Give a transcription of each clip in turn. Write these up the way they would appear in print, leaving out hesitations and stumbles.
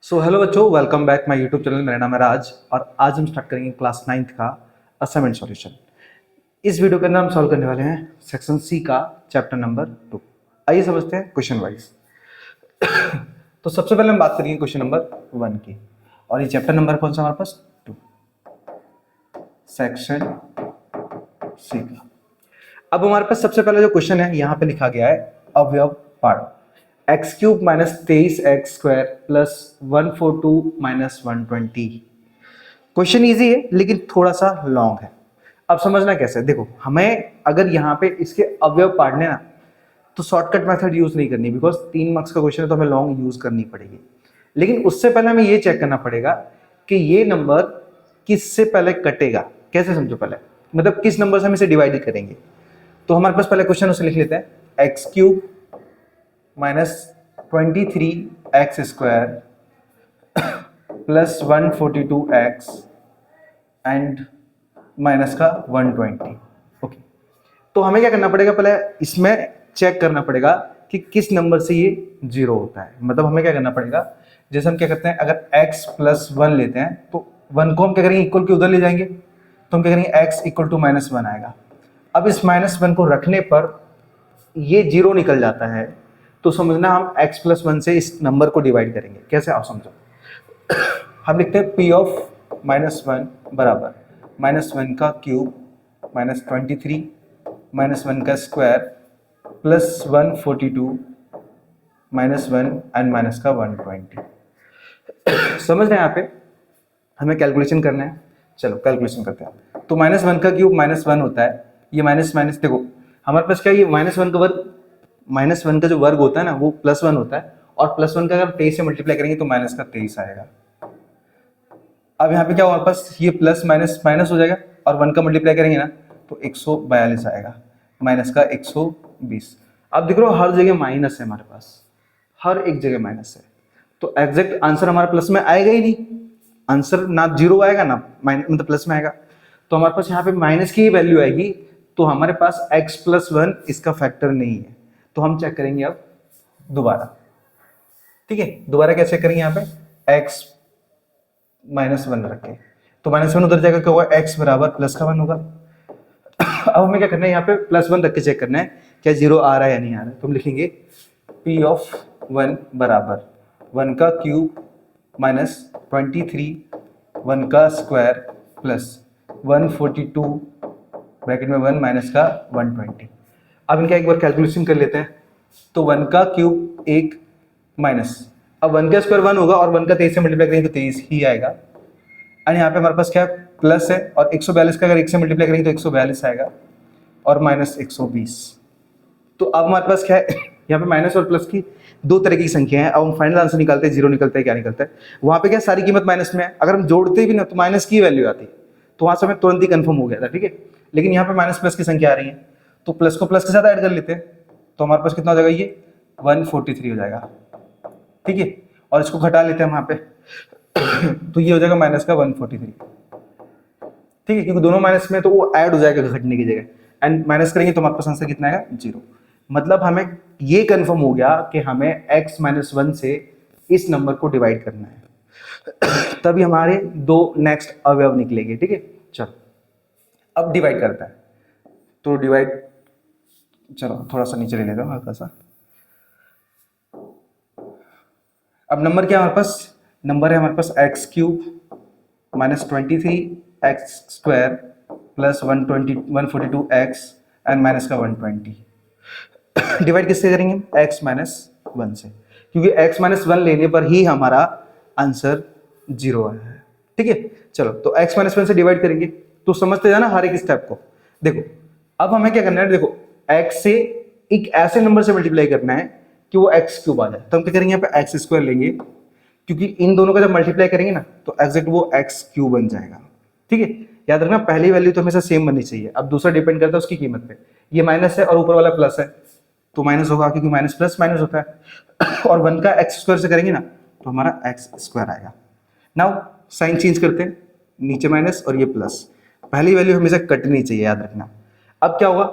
So hello बच्चों, welcome back my YouTube channel. मेरा नाम है राज और आज हम स्टार्ट करेंगे क्लास 9th का असाइनमेंट सॉल्यूशन। इस वीडियो के अंदर हम सॉल्व करने वाले हैं सेक्शन सी का चैप्टर नंबर 2। आइए समझते हैं क्वेश्चन वाइज। तो सबसे पहले हम बात करेंगे क्वेश्चन नंबर 1 की, और ये चैप्टर नंबर कौन सा हमारे पास? 2, सेक्शन सी का। अब हमारे पास सबसे पहला जो क्वेश्चन है यहाँ पे लिखा गया है अवयव part x cube minus 23x square plus 142 minus 120। Question easy है लेकिन थोड़ा सा लॉन्ग है। अब समझना कैसे, देखो हमें अगर यहाँ पे इसके अवयव पाड़ने ना तो शॉर्टकट मेथड यूज नहीं करनी, बिकॉज 3 मार्क्स का क्वेश्चन है तो हमें लॉन्ग यूज करनी पड़ेगी। लेकिन उससे पहले हमें ये चेक करना पड़ेगा कि ये नंबर किससे पहले कटेगा। कैसे समझो, पहले मतलब किस नंबर से हम इसे डिवाइड करेंगे। तो हमारे पास पहले क्वेश्चन उसे लिख लेते हैं x cube minus 23x square plus 142x and minus का 120। ओके, तो हमें क्या करना पड़ेगा, पहले इसमें चेक करना पड़ेगा कि किस नंबर से ये 0 होता है। मतलब हमें क्या करना पड़ेगा, जैसे हम क्या करते हैं, अगर x प्लस 1 लेते हैं तो 1 को हम क्या करेंगे, इक्वल के उधर ले जाएंगे, तो हम क्या करेंगे x इक्वल टू -1 आएगा। अब इस -1 को रखने पर ये 0 निकल जाता है, तो समझना हम x प्लस 1 से इस नंबर को डिवाइड करेंगे। कैसे आओ समझो। हम लिखते हैं p ऑफ -1 बराबर -1 का क्यूब माइनस 23 -1 का स्क्वायर प्लस 142 -1 एंड माइनस का 120। समझ रहे हैं यहाँ पे हमें कैलकुलेशन करना है। चलो कैलकुलेशन करते हैं। तो -1 का क्यूब -1 होता है, ये माइनस माइनस देखो हमारे पास क्या है, ये -1 का वर्ग, -1 का जो वर्ग होता है ना वो +1 होता है, और +1 का अगर 23 से मल्टीप्लाई करेंगे तो माइनस का 23 आएगा। अब यहाँ पे क्या हमारे पास, ये प्लस माइनस माइनस हो जाएगा, और 1 का मल्टीप्लाई करेंगे ना तो 142 आएगा, माइनस का 120। अब देख रहे हो हर जगह माइनस है हमारे पास, हर एक जगह माइनस है, तो एग्जैक्ट आंसर हमारे प्लस में आएगा ही नहीं। आंसर ना 0 आएगा ना मतलब प्लस में आएगा, तो हमारे पास यहाँ पे माइनस की ही वैल्यू आएगी। तो हमारे पास x प्लस 1 इसका फैक्टर नहीं है, तो हम चेक करेंगे अब दोबारा। ठीक है, दोबारा क्या चेक करेंगे, यहाँ पे x -1 रखे, तो -1 उधर जाएगा, क्या होगा, x बराबर प्लस का 1 होगा। अब हमें क्या करना है, यहाँ पे +1 रख के चेक करना है क्या 0 आ रहा है या नहीं आ रहा है। तो हम लिखेंगे p ऑफ 1 बराबर 1 का क्यूब माइनस 23 1 का स्क्वायर प्लस 142 ब्रैकेट में 1 माइनस का 120। अब इनका एक बार कैलकुलेशन कर लेते हैं। तो 1 का क्यूब 1 माइनस, अब 1 का स्क्वायर 1 होगा और 1 का 23 से मल्टीप्लाई करेंगे तो 23 ही आएगा। एंड यहाँ पे हमारे पास क्या है, प्लस है, और 142 का अगर 1 से मल्टीप्लाई करेंगे तो 142 आएगा, और माइनस 120। तो अब हमारे पास क्या है, यहाँ पे माइनस और प्लस की दो तरह की संख्या है। अब हम फाइनल आंसर निकालते हैं, 0 निकलता है क्या निकलता है। वहाँ पे क्या सारी कीमत माइनस में है, अगर हम जोड़ते भी ना तो माइनस की वैल्यू आती, तो वहाँ से हमें तुरंत ही कंफर्म हो गया था। ठीक है, लेकिन यहाँ पे माइनस प्लस की संख्या आ रही है, तो प्लस को प्लस के साथ ऐड कर लेते हैं, तो हमारे पास कितना हो जाएगा, ये 143 हो जाएगा। ठीक है, और इसको घटा लेते हैं वहाँ पे तो ये हो जाएगा माइनस का 143। ठीक है, क्योंकि दोनों माइनस में तो वो ऐड हो जाएगा घटने की जगह, एंड माइनस करेंगे तो हमारे पास आंसर कितना आएगा, 0। मतलब हमें ये कंफर्म हो गया कि हमें x -1 से इस नंबर को डिवाइड करना है, तभी हमारे दो नेक्स्ट अवयव निकलेंगे। ठीक है, चलो अब डिवाइड करता है। तो डिवाइड, चलो थोड़ा सा नीचे ले लेता हूँ हल्का सा। अब नंबर क्या है हमारे पास, नंबर है हमारे पास X cube minus 23x square plus 142x and minus का 120। डिवाइड किससे करेंगे, x -1 से, क्योंकि x -1 लेने पर ही हमारा आंसर 0 आया है। ठीक है, चलो तो x -1 से डिवाइड करेंगे, तो समझते जाना हर एक स्टेप को। देखो अब हमें क्या करना है, देखो x से एक ऐसे नंबर से मल्टीप्लाई करना है कि वो x क्यूब आ जाए। तो हम क्या करेंगे, यहाँ पे x स्क्वायर लेंगे, क्योंकि इन दोनों का जब मल्टीप्लाई करेंगे ना तो एग्जैक्ट वो x क्यूब बन जाएगा। ठीक है, याद रखना पहली वैल्यू तो हमेशा सेम बननी चाहिए। अब दूसरा डिपेंड करता है उसकी कीमत पे, ये माइनस है और ऊपर वाला प्लस है तो माइनस होगा, क्योंकि माइनस प्लस माइनस होता है। और 1 का एक्स स्क्वायर से करेंगे ना तो हमारा एक्स स्क्वायर आएगा। नाउ साइन चेंज करते हैं, नीचे माइनस और ये प्लस, पहली वैल्यू हमेशा कटनी चाहिए, याद रखना। अब क्या होगा,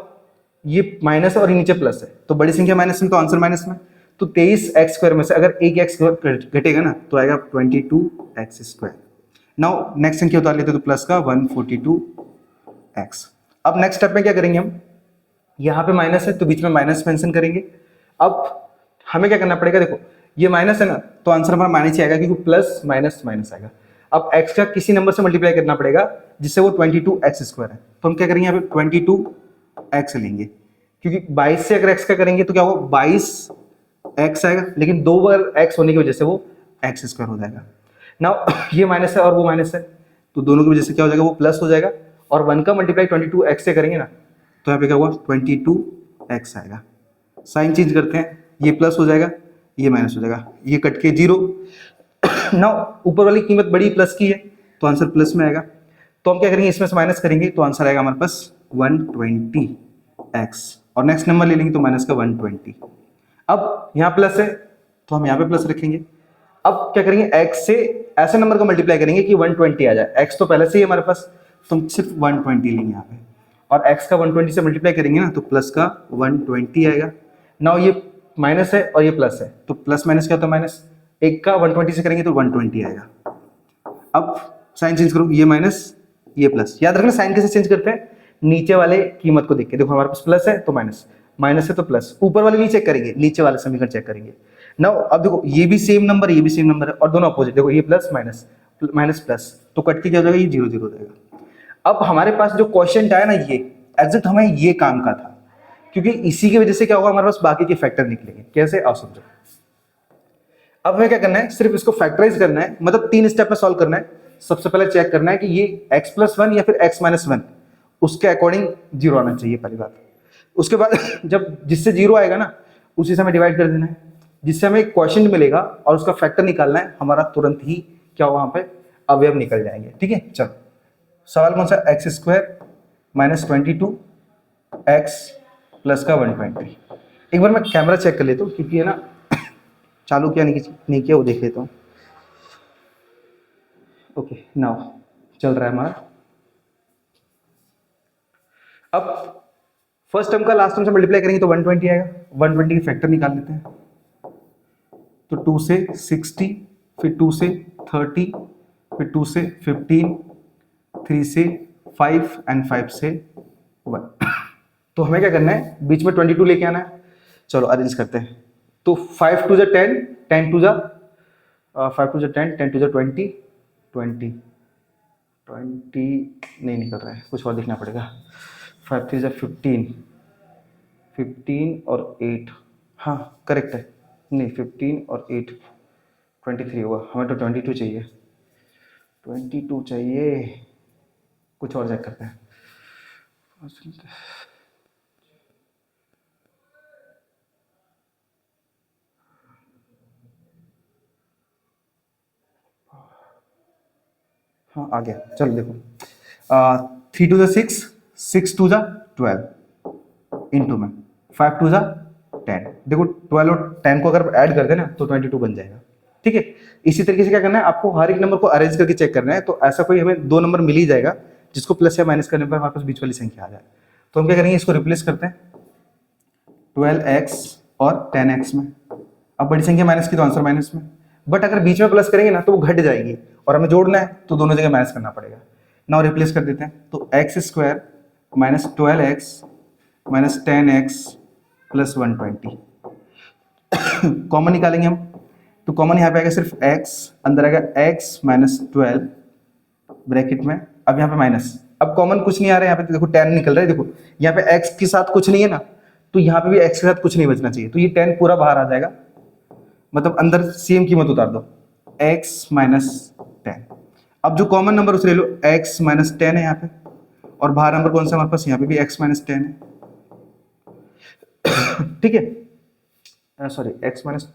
ये माइनस और नीचे प्लस है, तो बड़ी संख्या माइनस में तो आंसर माइनस में, तो 23x स्क्वायर में से अगर एक x घटेगा ना तो आएगा 22x स्क्वायर। नाउ नेक्स्ट संख्या उतार लेते तो प्लस का 142x। अब नेक्स्ट स्टेप में क्या करेंगे हम, यहाँ पे माइनस है तो बीच में माइनस मेंशन करेंगे। अब हमें क्या करना पड़ेगा, देखो ये माइनस है ना तो आंसर हमारा माइनस ही आएगा क्योंकि प्लस माइनस माइनस आएगा। अब x का किसी नंबर से मल्टीप्लाई करना पड़ेगा जिससे वो 22x स्क्वायर है, तो हम क्या करेंगे यहाँ पे 22x लेंगे क्योंकि 22 से अगर x का करेंगे तो क्या होगा 22x आएगा, लेकिन दो बार x होने की वजह से वो x स्क्वायर हो जाएगा। नाउ ये माइनस है और वो माइनस है तो दोनों की वजह से क्या हो जाएगा, वो प्लस हो जाएगा। और 1 का मल्टीप्लाई 22x से करेंगे ना तो यहाँ पे क्या हुआ 22x आएगा। साइन चेंज करते हैं, ये प्लस हो जाएगा ये माइनस हो जाएगा, ये कट के 0। नाउ ऊपर वाली कीमत बड़ी प्लस की है तो आंसर प्लस में आएगा। तो हम क्या करेंगे, इसमें से माइनस करेंगे तो आंसर आएगा हमारे पास 120x और नेक्स्ट नंबर ले लेंगे तो माइनस का 120। अब यहाँ प्लस है तो हम यहाँ पे प्लस रखेंगे। अब क्या करेंगे, x से ऐसे नंबर का मल्टीप्लाई करेंगे कि 120 आ जाए। x तो पहले से ही हमारे पास, तो हम सिर्फ 120 लेंगे यहाँ पे और x का 120 से मल्टीप्लाई करेंगे ना तो प्लस का 120 आएगा। नाउ ये माइनस है और ये प्लस है तो प्लस माइनस क्या होता है माइनस, एक का 120 से करेंगे तो 120 आएगा। अब साइन चेंज करो, ये माइनस ये प्लस। याद रखना साइन कैसे चेंज करते हैं, नीचे वाले कीमत को देख के। देखो हमारे पास प्लस है तो माइनस, माइनस है तो प्लस, ऊपर वाले नहीं चेक करेंगे, नीचे वाले समीकरण चेक करेंगे। नाउ अब देखो ये भी सेम नंबर ये भी सेम नंबर है और दोनों अपोजिट, देखो ये प्लस माइनस माइनस प्लस तो कट के क्या हो जाएगा, ये 0 0 हो जाएगा। अब हमारे पास जो क्वेश्चन आया ना ये एग्जैक्ट हमें ये काम का था क्योंकि इसी की वजह से क्या होगा हमारे पास बाकी के फैक्टर निकलेंगे। कैसे, आओ समझो। अब हमें क्या करना है, सिर्फ इसको फैक्टराइज करना है, मतलब 3 स्टेप में सॉल्व करना है। सबसे पहले चेक करना है कि ये x+1 या फिर x-1 उसके अकॉर्डिंग 0 आना चाहिए पहली बात। उसके बाद जब जिससे 0 आएगा ना उसी से हमें डिवाइड कर देना है, जिससे हमें क्वेश्चन मिलेगा और उसका फैक्टर निकालना है, हमारा तुरंत ही क्या होगा वहां पे अवयव निकल जाएंगे। ठीक है, चलो सवाल कौन सा, x² - 22x प्लस का 120। एक बार मैं कैमरा चेक कर लेता हूँ क्योंकि है ना चालू किया नहीं किया वो देख लेता हूँ। ओके नाउ चल रहा है हमारा। अब फर्स्ट टर्म का लास्ट टर्म से मल्टीप्लाई करेंगे तो 120 आएगा। 120 के फैक्टर निकाल लेते हैं तो 2 से 60, फिर 2 से 30, फिर 2 से 15, 3 से 5 एंड 5 से 1। तो हमें क्या करना है, बीच में 22 लेके आना है। चलो अरेंज करते हैं। तो 5 2 10, 10 2 5 2 10, 10 2 20, 20 नहीं निकल रहा है, कुछ और देखना पड़ेगा। 5 3 15, 15 और 8, हाँ करेक्ट है, नहीं 15 और 8 23 हुआ। हमें तो 22 चाहिए, 22 चाहिए, कुछ और चेक करते हैं। हाँ आ गया, चलो देखो 3 2 6, 6 2 12 इंटू में 5 2 10। देखो 12 और 10 को अगर ऐड कर दे ना तो 22 बन जाएगा। ठीक है, इसी तरीके से क्या करना है, आपको हर एक नंबर को अरेंज करके चेक करना है। तो ऐसा कोई हमें 2 नंबर मिल ही जाएगा जिसको प्लस या माइनस करने पर हमारे पास बीच वाली संख्या आ जाए। तो हम क्या करेंगे, इसको रिप्लेस करते हैं 12x और 10x में। अब बड़ी संख्या माइनस की तो आंसर माइनस में, बट अगर बीच में प्लस करेंगे ना तो वो घट जाएगी और हमें जोड़ना है तो दोनों जगह माइनस करना पड़ेगा। नाउ रिप्लेस कर देते हैं तो x² - 12x - 10x plus 120 common निकालेंगे हम। तो कॉमन यहाँ पे आएगा सिर्फ x, अंदर आएगा x - 12 ब्रैकेट में। अब यहाँ पे माइनस, अब कॉमन कुछ नहीं आ रहा है यहाँ पे, देखो 10 निकल रहा है। देखो यहाँ पे x के साथ कुछ नहीं है ना, तो यहाँ पे भी x के साथ कुछ नहीं बचना चाहिए, तो ये 10 पूरा बाहर आ जाएगा, मतलब अंदर सेम कीमत उतार दो x - 10। अब जो कॉमन नंबर उसे ले लो, x - 10 है यहाँ पे, और बाहर नंबर कौन सा हमारे पास, यहाँ पे भी x - 10 है। ठीक है, sorry x minus,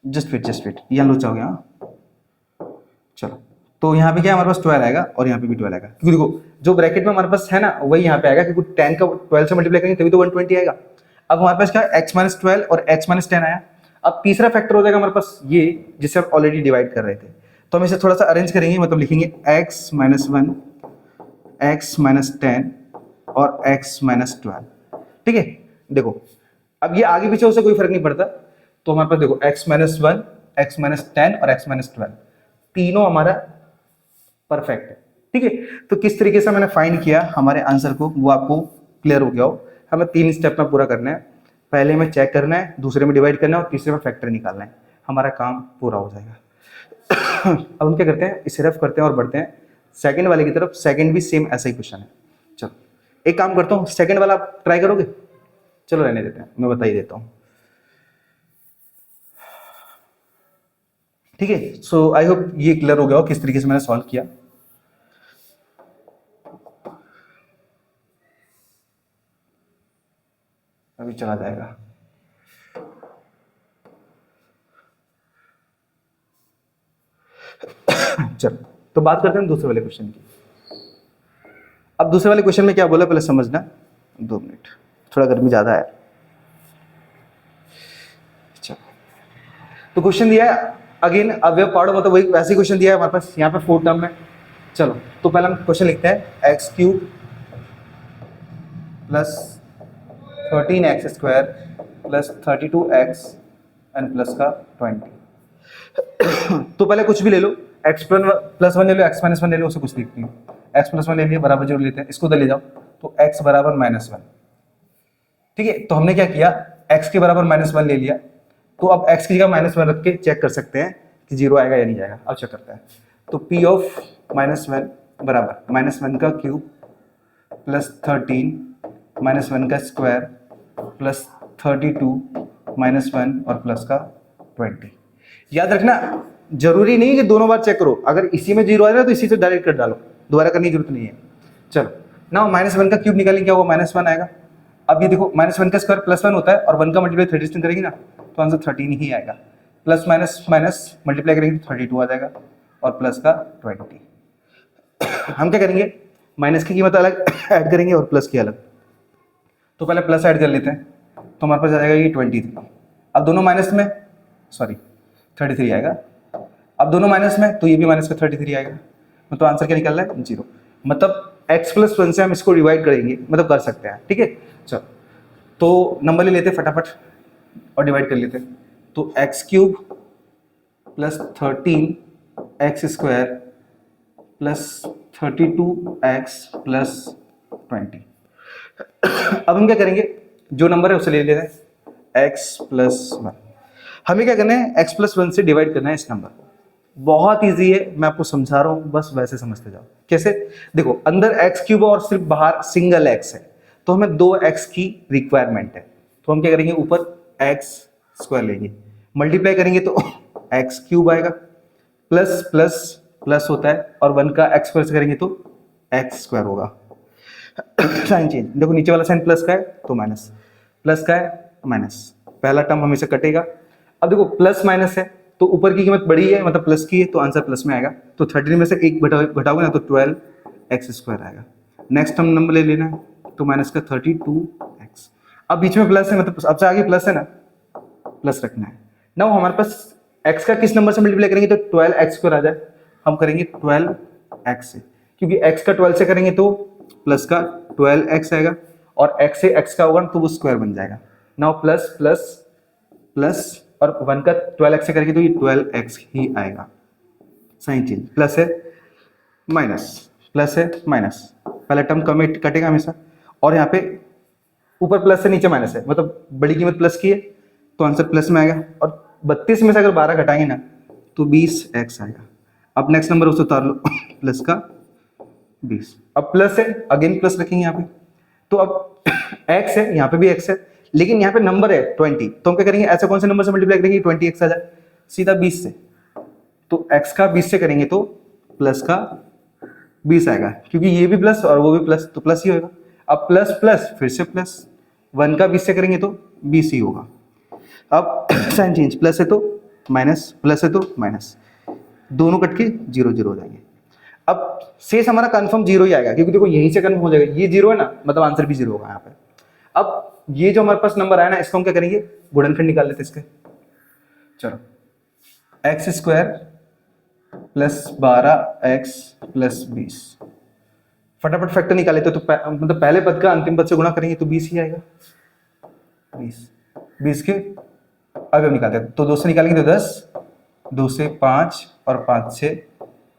just wait यहाँ लोचा हो गया। चलो तो यहाँ पे क्या हमारे पास 12 आएगा और यहाँ पे भी 12 आएगा, क्योंकि देखो जो ब्रैकेट में हमारे पास है ना वही यहाँ पे आएगा, क्योंकि 10 का 12 से मल्टीप्लाई करेंगे तभी तो 120 आएगा। अब हमारे पास क्या x - 12 और x - 10 आया। अब तीसरा फैक्टर हो जाएगा हमारे पास ये, जिसे हम ऑलरेडी डिवाइड कर रहे थे, तो हम इसे थोड़ा सा अरेंज करेंगे, मतलब लिखेंगे x - 1, x - 10 और x - 12। ठीक है, देखो अब ये आगे पीछे उससे कोई फर्क नहीं पड़ता, तो हमारे पास देखो x-1, x-10 और x-12 तीनों हमारा परफेक्ट है। ठीक है, तो किस तरीके से मैंने फाइंड किया हमारे आंसर को वो आपको क्लियर हो गया हो। हमें 3 स्टेप में पूरा करना है, पहले में चेक करना है, दूसरे में डिवाइड करना है और तीसरे में फैक्टर निकालना है, हमारा काम पूरा हो जाएगा। अब हम क्या करते हैं, इसे रफ करते हैं और बढ़ते हैं सेकंड वाले की तरफ। सेकंड भी सेम ऐसा ही क्वेश्चन है। चलो एक काम करता हूँ, सेकंड वाला आप ट्राई करोगे? चलो रहने देते हैं, मैं बता ही देता हूँ। ठीक है, सो आई होप ये क्लियर हो गया हो किस तरीके से मैंने सॉल्व किया। अभी चला जाएगा। चलो तो बात करते हैं दूसरे वाले क्वेश्चन की। अब दूसरे वाले क्वेश्चन में क्या बोला पहले समझना। 2 मिनट, थोड़ा गर्मी ज्यादा है। चलो तो क्वेश्चन दिया है अगेन अवयव पढ़ो, मतलब वही वैसे क्वेश्चन दिया है हमारे पास यहाँ पे 4 टर्म में। चलो तो पहले हम क्वेश्चन लिखते हैं x³ plus 13x² plus 32x and plus का 20। तो पहले कुछ भी ले लो, x+1 ले लो, x-1 ले लो, उसे कुछ लिखती हूँ। x+1 ले लिया बराबर 0 लेते हैं, इसको उधर ले जाओ तो x बराबर -1। ठीक है, तो हमने क्या किया, x के बराबर -1 ले लिया, तो अब x की जगह -1 रख के चेक कर सकते हैं कि 0 आएगा या नहीं आएगा। अब चेक करते हैं, तो p ऑफ -1 बराबर -1 का क्यूब प्लस 13 -1 का स्क्वायर प्लस 32 -1 और प्लस का 20। याद रखना जरूरी नहीं है कि दोनों बार चेक करो, अगर इसी में 0 आ रहा है तो इसी से डायरेक्ट कर डालो, दोबारा करने की जरूरत नहीं है। चलो ना -1 का क्यूब निकालेंगे, क्या होगा -1 आएगा। अब ये देखो -1 का स्क्वायर +1 होता है और 1 का मल्टीप्लाई 13 करेंगे ना तो आंसर 13 ही आएगा। प्लस माइनस माइनस मल्टीप्लाई करेंगे तो 32 आ जाएगा और प्लस का 20। हम क्या करेंगे, माइनस की कीमत अलग ऐड करेंगे और प्लस की अलग। तो पहले प्लस ऐड कर लेते हैं, तो हमारे पास आ जाएगा ये 23। अब दोनों माइनस में, सॉरी 33 आएगा। अब दोनों माइनस में तो ये भी माइनस का 33 आएगा, मतलब आंसर क्या निकल रहा है 0। मतलब x+1 से हम इसको डिवाइड करेंगे, मतलब कर सकते हैं। ठीक है, चलो तो नंबर ले लेते हैं फटाफट और डिवाइड कर लेते हैं। तो x³ plus 13x² plus 32x plus 20। अब हम क्या करेंगे, जो नंबर है उसे ले लेते हैं x+1। हमें क्या करना है, x+1 से डिवाइड करना है इस नंबर को। बहुत इजी है, मैं आपको समझा रहा हूं, बस वैसे समझते जाओ। कैसे, देखो अंदर x³ और सिर्फ बाहर सिंगल x है, तो हमें 2x की रिक्वायरमेंट है। तो हम क्या करेंगे, ऊपर x² लेंगे, मल्टीप्लाई करेंगे तो x³ आएगा, प्लस प्लस प्लस होता है और 1 का x² से करेंगे तो x² होगा। साइन चेंज, देखो नीचे वाला साइन प्लस का है तो माइनस, प्लस का है माइनस, पहला टर्म हमेशा कटेगा। अब देखो प्लस माइनस है तो ऊपर की कीमत बड़ी है, मतलब प्लस की है, तो आंसर प्लस में आएगा। तो 13 में से 1 घटाओगे ना तो 12x² आएगा। नेक्स्ट हम नंबर ले लेना है, तो माइनस का 32x। अब बीच में प्लस है, मतलब अब से आगे प्लस है ना, प्लस रखना है ना। हमारे पास x का किस नंबर से मल्टीप्लाई करेंगे तो 12x² आ जाए। हम करेंगे 12x से, क्योंकि x का 12 से करेंगे तो प्लस का 12x आएगा और x से x का होगा तो वो स्क्वायर बन जाएगा। नाउ प्लस प्लस प्लस और 1 का 12x से करेंगे तो ये 12x ही आएगा। साइन चेंज, प्लस है माइनस, प्लस है माइनस, पहला टर्म कटेगा हमेशा, और यहाँ पे ऊपर प्लस से नीचे माइनस है, मतलब बड़ी कीमत प्लस की है तो आंसर प्लस में आएगा। और 32 में से अगर 12 घटाएंगे ना तो 20x आएगा। अब नेक्स्ट नंबर उसे उतार लो प्लस का 20। अब प्लस है, अगेन प्लस रखेंगे यहाँ पे, तो अब x है, यहाँ पे भी x है, लेकिन यहाँ पे नंबर है 20, तो हम क्या करेंगे, ऐसे कौन से नंबर से मल्टीप्लाई करेंगे 20x आ जाए, सीधा 20 से। तो x का 20 से करेंगे तो प्लस का 20 आएगा, क्योंकि ये भी प्लस और वो भी प्लस, तो प्लस ही होगा। अब प्लस प्लस फिर से प्लस, 1 का 20 से करेंगे तो 20 ही होगा। अब साइन चेंज, प्लस है तो माइनस, प्लस है तो माइनस, दोनों कट के 0 0 हो जाएंगे। अब शेष हमारा कंफर्म 0 ही आएगा, क्योंकि देखो यहीं से कंफर्म हो जाएगा, ये 0 है ना, मतलब आंसर भी 0 होगा यहाँ पे। अब ये जो हमारे पास नंबर आया ना, इसको हम क्या करेंगे, गुणनखंड निकाल लेते इसके। चलो x² प्लस 12x प्लस 20, फटाफट फैक्टर निकाले तो मतलब पहले पद का अंतिम पद से गुणा करेंगे तो 20 ही आएगा। 20 के अब हम निकालते हैं, तो 2 से निकालेंगे तो 10, 2 से 5 और 5 से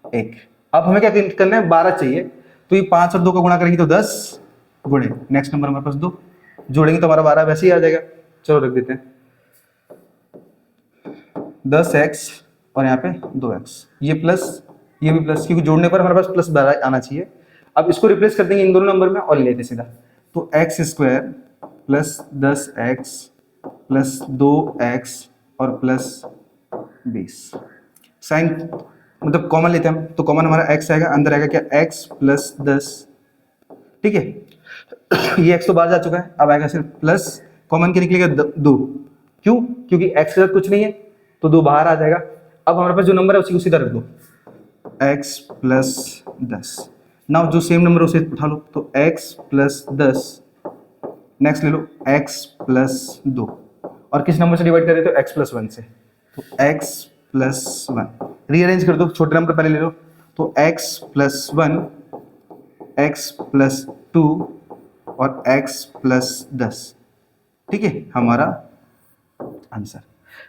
1। अब हमें क्या करना है, 12 चाहिए, तो ये 5 और 2 का गुणा करेंगे तो 10 गुणे नेक्स्ट नंबर हमारे पास 2, जोड़ेंगे तो हमारा 12 वैसे ही आ जाएगा। चलो रख देते हैं 10x और यहाँ पे 2x, ये प्लस ये भी प्लस, क्योंकि जोड़ने पर हमारे पास प्लस 12 आना चाहिए। अब इसको रिप्लेस कर देंगे इन दोनों नंबर में और ले लेते सीधा, तो x square plus 10x plus 2x और प्लस 20। साइन मतलब कॉमन लेते हैं हम, तो कॉमन हमारा x आएगा, अंदर आएगा क्या x प्लस 10, ठीक है। ये x तो बाहर जा चुका है, अब आएगा सिर्फ प्लस, कॉमन के निकलेगा 2, क्यों, क्योंकि x के साथ कुछ नहीं है तो 2 बाहर आ जाएगा। अब हमारे पास जो नंबर है उसी को सीधा रख दो, x प्लस 10। नाउ जो सेम नंबर उसे उठा लो, तो x प्लस 10, नेक्स्ट ले लो x प्लस 2, और किस नंबर से डिवाइड करें तो x प्लस 1 से, तो x प्लस 1 रीअरेंज कर दो, छोटे नंबर पहले ले लो, तो x प्लस 1, x प्लस 2 और x प्लस 10, ठीक है हमारा आंसर।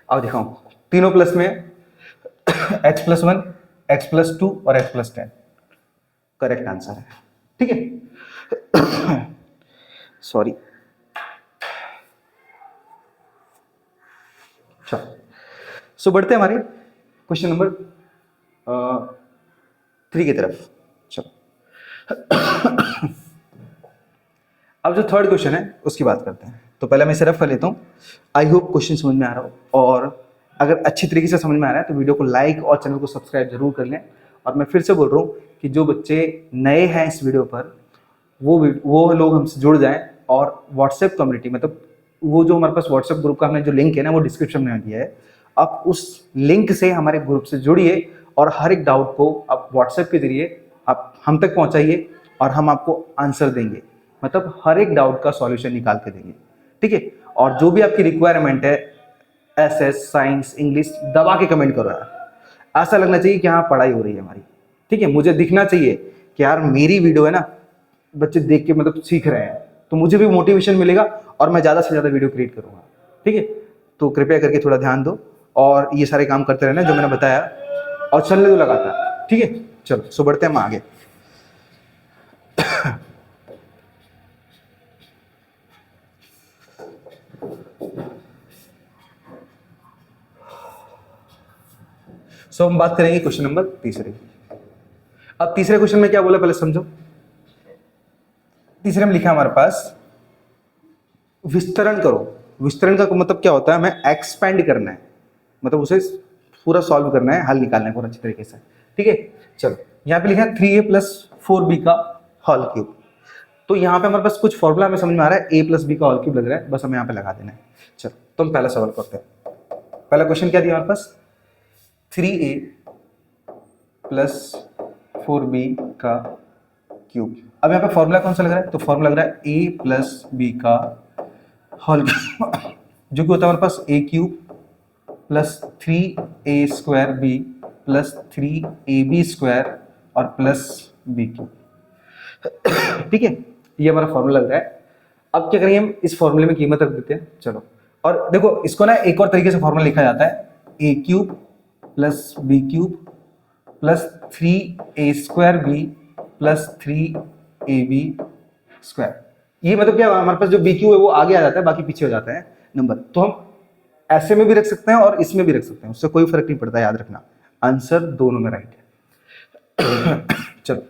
अब दिखाओ तीनों प्लस में x प्लस 1, x प्लस 2 और x प्लस 10 करेक्ट आंसर है, ठीक है। सॉरी, चलो सो बढ़ते हैं हमारे क्वेश्चन नंबर 3 की तरफ। चलो अब जो थर्ड क्वेश्चन है उसकी बात करते हैं, तो पहले मैं इसे रफ कर लेता हूँ। आई होप क्वेश्चन समझ में आ रहा हो, और अगर अच्छी तरीके से समझ में आ रहा है तो वीडियो को लाइक और चैनल को सब्सक्राइब जरूर कर लें। और मैं फिर से बोल रहा हूँ कि जो बच्चे नए हैं इस वीडियो पर, वो लोग हमसे जुड़ जाएं, और व्हाट्सएप कम्युनिटी मतलब वो जो हमारे पास व्हाट्सएप ग्रुप का हमने जो लिंक है ना वो डिस्क्रिप्शन में दिया है, आप उस लिंक से हमारे ग्रुप से जुड़िए और हर एक डाउट को आप व्हाट्सएप के जरिए आप हम तक पहुंचाइए और हम आपको आंसर देंगे, मतलब हर एक डाउट का सॉल्यूशन निकाल के देंगे, ठीक है। और जो भी आपकी रिक्वायरमेंट है एसएस साइंस इंग्लिश, दबा के कमेंट करो यार, ऐसा लगना चाहिए कि हाँ पढ़ाई हो रही है हमारी, ठीक है। मुझे दिखना चाहिए कि यार मेरी वीडियो है ना बच्चे देख के मतलब सीख रहे हैं, तो मुझे भी मोटिवेशन मिलेगा और मैं ज़्यादा से ज़्यादा वीडियो क्रिएट करूँगा, ठीक है। तो कृपया करके थोड़ा ध्यान दो और ये सारे काम करते रहना जो मैंने बताया, और चलने दो लगातार, ठीक है। चलो सो बढ़ते हैं हम आगे। सो हम बात करेंगे क्वेश्चन नंबर तीसरे। अब तीसरे क्वेश्चन में क्या बोला पहले समझो। तीसरे में लिखा हमारे पास विस्तरण करो। विस्तरण का मतलब क्या होता है, हमें एक्सपेंड करना है, मतलब उसे पूरा सॉल्व करना है, हल निकालना है पूरा अच्छी तरीके से, ठीक है। चलो यहाँ पे लिखा है 3a प्लस 4b का होल क्यूब। तो यहाँ पे हमारे पास कुछ फॉर्मूला हमें समझ में आ रहा है, a प्लस बी का होल क्यूब लग रहा है, बस हमें यहाँ पे लगा देना है। चलो तो हम पहला सवाल करते हैं। पहला क्वेश्चन क्या दिया हमारे पास, 3a प्लस 4b का क्यूब। अब यहाँ पे फॉर्मूला कौन सा लग रहा है, तो फॉर्मूला लग रहा है a प्लस बी का होल जो कि होता है हमारे पास a cube plus 3a square b plus 3ab square और प्लस b क्यूब, ठीक है। ये हमारा फॉर्मूला लग रहा है। अब क्या करेंगे, हम इस फॉर्मूले में कीमत रख देते हैं। चलो, और देखो इसको ना एक और तरीके से फॉर्मूला लिखा जाता है, a cube plus b cube plus 3a square b plus 3ab square. ये मतलब क्या, हमारे पास जो बी क्यू है वो आगे आ जाता है, बाकी पीछे हो जाता है नंबर। तो हम ऐसे में भी रख सकते हैं और इसमें भी रख सकते हैं, उससे कोई फर्क नहीं पड़ता, याद रखना आंसर दोनों में राइट है। चलो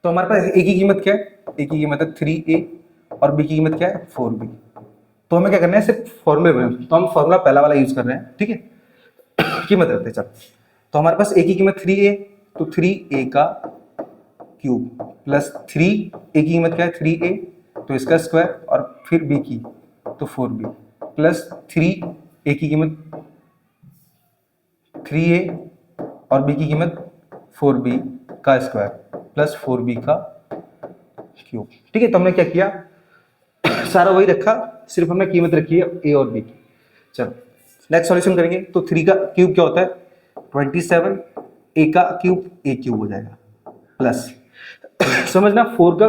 तो हमारे पास ए की कीमत क्या है, ए की कीमत है 3a और बी की कीमत क्या है 4b। तो हमें क्या करना है, सिर्फ फॉर्मूले में, तो हम फॉर्मूला पहला वाला यूज कर रहे हैं, ठीक है। कीमत रखते हैं। चलो तो हमारे पास ए की कीमत 3a, तो 3a का क्यूब प्लस 3a की कीमत क्या है 3a, तो इसका स्क्वायर और फिर b की तो 4b प्लस 3a की कीमत 3a और b की कीमत 4b का स्क्वायर प्लस 4b का क्यूब, ठीक है। तो हमने क्या किया, सारा वही रखा, सिर्फ हमने कीमत रखी है a और b की। चलो नेक्स्ट सॉल्यूशन करेंगे, तो 3 का क्यूब क्या होता है 27, a का क्यूब a क्यूब हो जाएगा प्लस समझना 4 का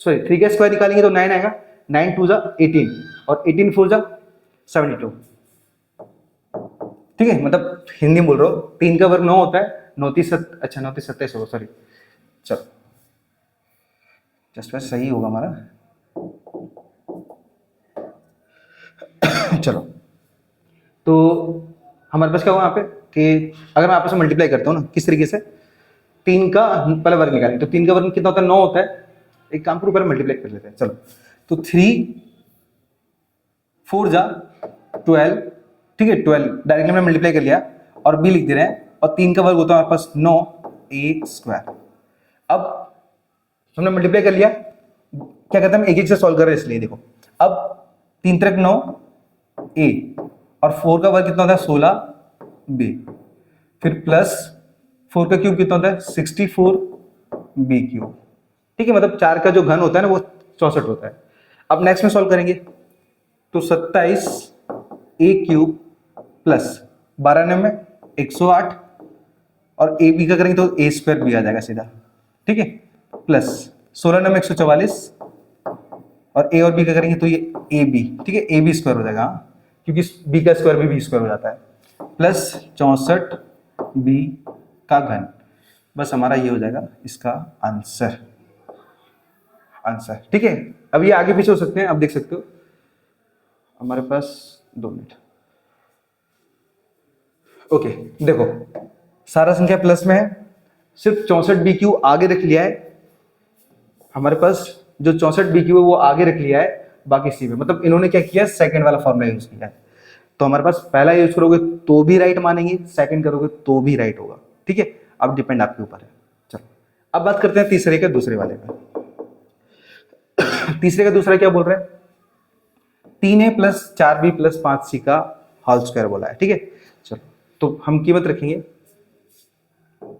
सॉरी 3 का स्क्वायर निकालेंगे तो 9 आएगा, 9 2 जा 18 और 18 4 जा 72, ठीक है, मतलब हिंदी में बोल रहा हूँ, 3 का वर्ग 9 होता है, 9 3 अच्छा 9 3 27 होगा, सॉरी, चलो जस्ट वैसे सही होगा हमारा। चलो, तो हमारे पास क्या हुआ यहाँ पे कि अगर मैं आपस में मल्टीप्लाई करता हूँ ना, किस तरीके से, 3 का पहले वर्ग निकालेंगे, तो 3 का वर्ग कितना होता है, 9 होता है। एक काम करो, पहले मल्टीप्लाई कर लेते हैं, चलो। तो 3 4 जा 12, ठीक है, 12 डायरेक्टली हमने मल्टीप्लाई कर लिया और b लिख दे रहे हैं, और 3 का वर्ग होता है हमारे पास 9 a स्क्वायर। अब हमने मल्टीप्लाई कर लिया, क्या कहते हैं, हम एक एक से सॉल्व कर रहे हैं इसलिए देखो। अब 3 3 9 a, और 4 का वर्ग कितना होता है 16 b, फिर प्लस 4 का क्यूब कितना होता है 64 b क्यूब, ठीक है, मतलब 4 का जो घन होता है ना वो 64 होता है। अब नेक्स्ट में सॉल्व करेंगे, तो 27 a क्यूब प्लस 12 में 108, और ए बी का करेंगे तो ए स्क्वायर भी आ जाएगा सीधा, ठीक है, प्लस 16 में 144, और ए और बी का करेंगे तो ये ए बी, ठीक है, ए बी स्क्वायर हो जाएगा, क्योंकि बी का स्क्वायर भी बी स्क्वायर हो जाता है, प्लस 64 बी का घन। बस हमारा ये हो जाएगा इसका आंसर, ठीक है। अब ये आगे पीछे हो सकते हैं, अब देख सकते हो हमारे पास 2 मिनट। ओके, देखो सारा संख्या प्लस में है, सिर्फ 64 बी क्यू आगे रख लिया है हमारे पास, जो 64 बी क्यू है वो आगे रख लिया है, बाकी सी में, मतलब इन्होंने क्या किया, सेकंड वाला फॉर्मूला यूज किया है। तो हमारे पास पहला यूज करोगे तो भी राइट मानेंगे, सेकंड करोगे तो भी राइट होगा, ठीक है, अब डिपेंड आपके ऊपर है। चलो अब बात करते हैं तीसरे के दूसरे वाले पे। तीसरे का दूसरा क्या बोल रहे हैं, 3a plus 4b plus 5c का होल स्क्वायर बोला है, ठीक है। चलो तो हम कीमत रखेंगे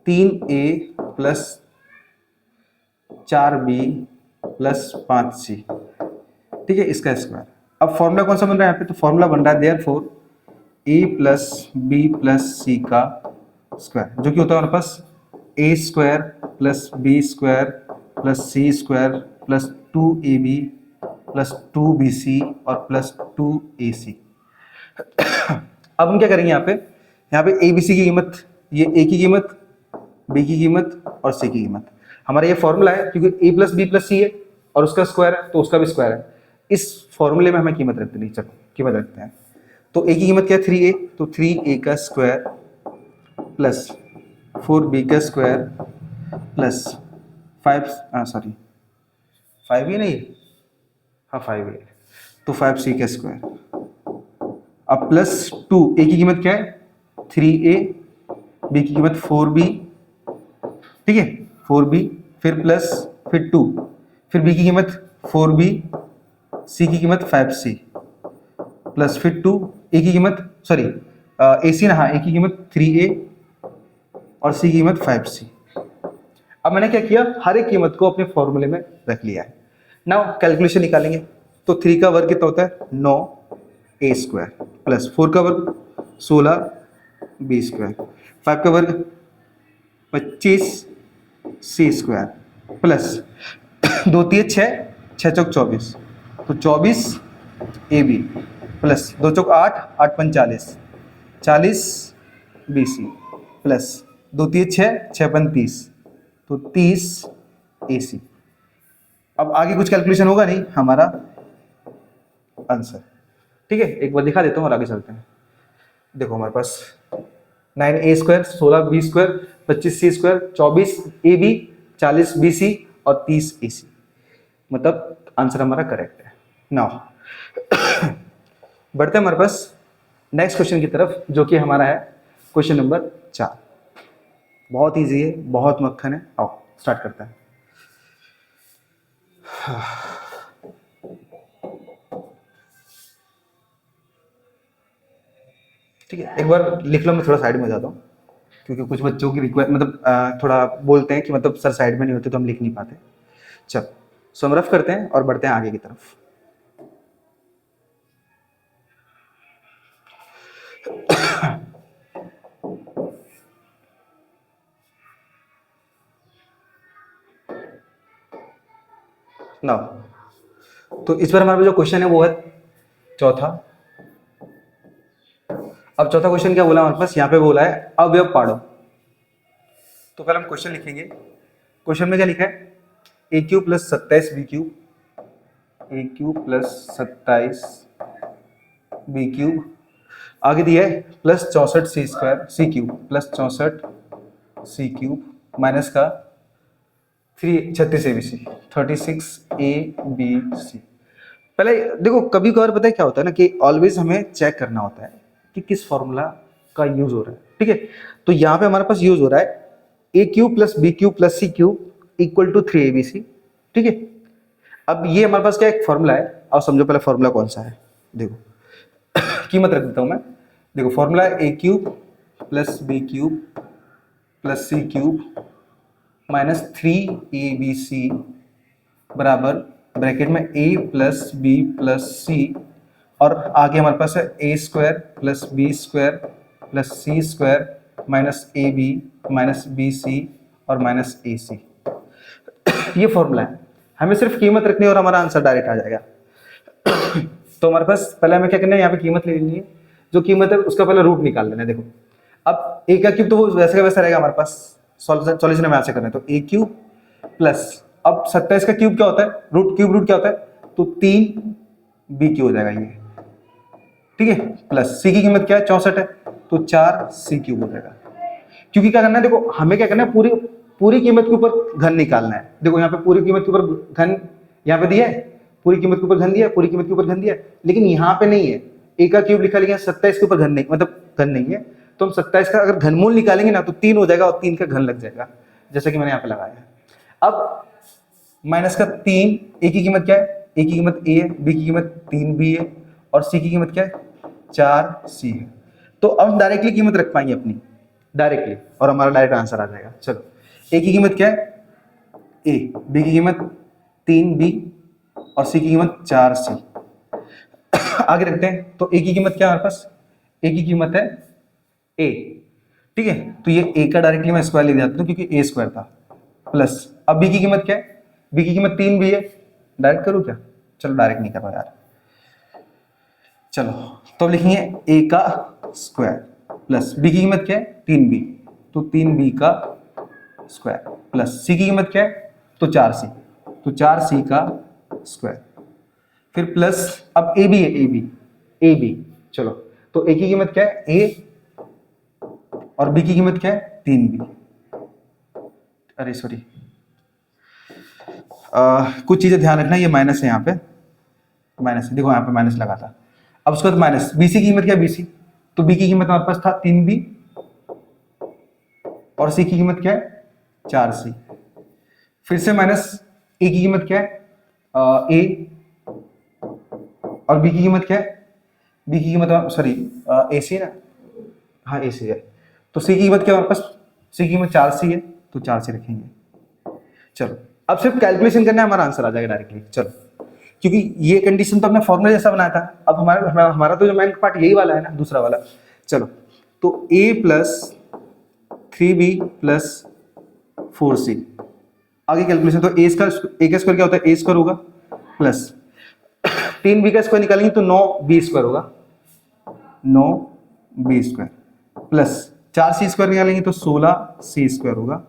3a plus 4b plus 5c, ठीक है, इसका स्क्वायर। अब फॉर्मूला कौन सा बन रहा है यहाँ पे, तो फॉर्मूला बन रहा है therefore a plus b plus c का स्क्वायर, जो कि होता है हमारे पास a square plus b square plus c square plus 2ab plus 2bc और प्लस 2ac। अब हम क्या करेंगे यहाँ पे abc की कीमत, ये a की कीमत, b की कीमत और c की कीमत। हमारा ये फॉर्मूला है क्योंकि a प्लस बी प्लस सी है और उसका स्क्वायर है तो उसका भी स्क्वायर है, इस फॉर्मूले में हमें कीमत रखते नहीं, चलो कीमत रखते हैं। तो a की कीमत क्या है 3a, तो 3a का स्क्वायर प्लस 4b का स्क्वायर प्लस 5 ही नहीं, हाँ 5 है, तो 5c का स्क्वायर। अब प्लस 2, a की कीमत क्या है 3a, b की कीमत 4b, ठीक है 4b, फिर प्लस फिर 2, फिर b की कीमत 4b, c की कीमत 5c प्लस फिर 2, a की कीमत सॉरी ac ना, हाँ a की कीमत 3a और c की कीमत 5c। अब मैंने क्या किया, हर एक कीमत को अपने फॉर्मूले में रख लिया है। नाउ कैलकुलेशन निकालेंगे, तो 3 का वर्ग कितना होता है 9 a स्क्वायर प्लस 4 का वर्ग 16 b स्क्वायर, 5 का वर्ग 25 c स्क्वायर प्लस 2 3 6 6 चौक 24, तो 24 ab प्लस 2 चौक 8 8 5 40 bc प्लस 2 3 6 6 5 30, तो 30 ac। अब आगे कुछ कैलकुलेशन होगा नहीं, हमारा आंसर, ठीक है। एक बार दिखा देता हूँ और आगे चलते हैं। देखो हमारे पास 9a square 16 b square 25 c square 24 ab 40 bc और 30 ac, मतलब आंसर हमारा करेक्ट है। नाउ बढ़ते हैं हमारे पास नेक्स्ट क्वेश्चन की तरफ, जो कि हमारा है क्वेश्चन नंबर 4। बहुत इजी है, बहुत मक्खन है, आओ स्टार्ट करते हैं। ठीक है, एक बार लिख लो, मैं थोड़ा साइड में हो जाता हूँ क्योंकि कुछ बच्चों की रिक्वेस्ट, मतलब थोड़ा बोलते हैं कि मतलब सर साइड में नहीं होते तो हम लिख नहीं पाते। चल सो हम रफ करते हैं और बढ़ते हैं आगे की तरफ। नाउ तो इस बार हमारा जो क्वेश्चन है वो है चौथा। अब चौथा क्वेश्चन क्या बोला हमारे पास, यहाँ पे बोला है अवयव पाड़ो। तो पहले हम क्वेश्चन लिखेंगे। क्वेश्चन में क्या लिखा है, A cube plus 27 B cube, A cube plus 27 B cube, आगे दिया है प्लस 64 सी स्क्वायर सी क्यूब, प्लस 64 सी क्यूब माइनस का 36 ए बी सी, 36 ए बी सी। पहले देखो, कभी कभार पता है क्या होता है ना कि ऑलवेज हमें चेक करना होता है कि किस फॉर्मूला का यूज हो रहा है, ठीक है। तो यहाँ पे हमारे पास यूज हो रहा है A cube plus B cube plus C cube equal to 3 A B C, ठीक है। अब ये हमारे पास क्या एक फॉर्मूला है, और समझो पहले फॉर्मूला कौन सा है। देखो कीमत रख देता हूं मैं। देखो formula A cube plus B cube plus C cube minus 3 ABC बराबर ब्रैकेट में a plus B plus C, और आगे हमारे पास है A square plus B square plus C square minus A B minus B C और minus ए सी। ये formula है, हमें सिर्फ कीमत रखनी है और हमारा आंसर डायरेक्ट आ जाएगा। तो हमारे पास पहले हमें क्या करना है, यहाँ पे कीमत ले लेनी है, जो कीमत है उसका पहले रूट निकाल लेना है। देखो अब ए का क्यूब तो वो वैसे का वैसा रहेगा हमारे पास, सॉल्यूशन में ऐसे करना है। तो ए क्यूब प्लस, अब 27 का क्यूब क्या होता है, रूट क्या होता है, तो 3 बी क्यूब हो जाएगा ये, ठीक है। प्लस सी की कीमत क्या है, 64 है, तो 4 सी क्यूब हो जाएगा। क्योंकि क्या करना है, देखो हमें क्या करना है, पूरी कीमत के ऊपर घन निकालना है। देखो यहाँ पे पूरी कीमत के ऊपर घन यहाँ पे दिया है, पूरी कीमत के ऊपर घन दिया है, पूरी कीमत के ऊपर घन दिया है, लेकिन यहाँ पे नहीं है, ए का क्यूब लिखा, लेकिन 27 के ऊपर घन नहीं, मतलब घन नहीं है। तो हम 27 का अगर घनमूल निकालेंगे ना तो 3 हो जाएगा और 3 का घन लग जाएगा, जैसे कि मैंने यहाँ पे लगाया है। अब माइनस का 3, ए की कीमत क्या है, ए की कीमत ए है, बी की कीमत 3 बी है, और सी की कीमत क्या है, 4 सी है। तो अब हम डायरेक्टली कीमत रख पाएंगे अपनी डायरेक्टली, और हमारा डायरेक्ट आंसर आ जाएगा। चलो ए की कीमत क्या है, ए, बी की कीमत 3 बी और सी की कीमत 4 सी। आगे रखते हैं, तो ए की कीमत क्या है हमारे पास, ए की कीमत है ए, ठीक है। तो ये ए का डायरेक्टली मैं स्क्वायर ले जाता हूँ क्योंकि ए स्क्वायर था, प्लस अब बी की कीमत क्या है, बी की कीमत 3 बी है, डायरेक्ट करूँ क्या, चलो डायरेक्ट नहीं कर रहा यार। चलो तो लिखेंगे ए का स्क्वायर प्लस बी की कीमत क्या है, 3 बी, तो 3 बी का स्क्वायर प्लस सी की कीमत क्या है, तो 4 सी, तो 4 सी का स्क्वायर, फिर प्लस अब ए बी है, ए बी, चलो तो ए की कीमत क्या है, ए, और बी की कीमत क्या है, 3 बी। अरे सॉरी, कुछ चीजें ध्यान रखना, ये माइनस है यहाँ पे, माइनस है, देखो यहाँ पे माइनस लगा था। अब उसके बाद माइनस बी सी की कीमत क्या है, बी सी, तो बी की कीमत हमारे पास था 3 बी और सी की कीमत क्या है, 4 सी। फिर से माइनस ए की कीमत क्या है, ए, और बी की कीमत क्या है, बी की कीमत सॉरी ए सी ना, हाँ ए सी है। तो सी की कीमत क्या है हमारे पास, सी की कीमत 4 सी है, तो 4 सी रखेंगे। चलो अब सिर्फ कैलकुलेशन करना है, हमारा आंसर आ जाएगा डायरेक्टली। चलो क्योंकि ये कंडीशन तो हमने फॉर्मूला जैसा बनाया था, अब हमारा तो जो मेन पार्ट यही वाला है ना, दूसरा वाला। चलो तो ए प्लस 3b प्लस 4c, आगे कैलकुलेशन, तो ए का स्क्वायर क्या होता है, ए स्क्वायर होगा, प्लस 3b का स्क्वायर निकालेंगे तो 9b स्क्वायर होगा, 9b square, plus 4c square निकालेंगे तो 16c स्क्वायर होगा,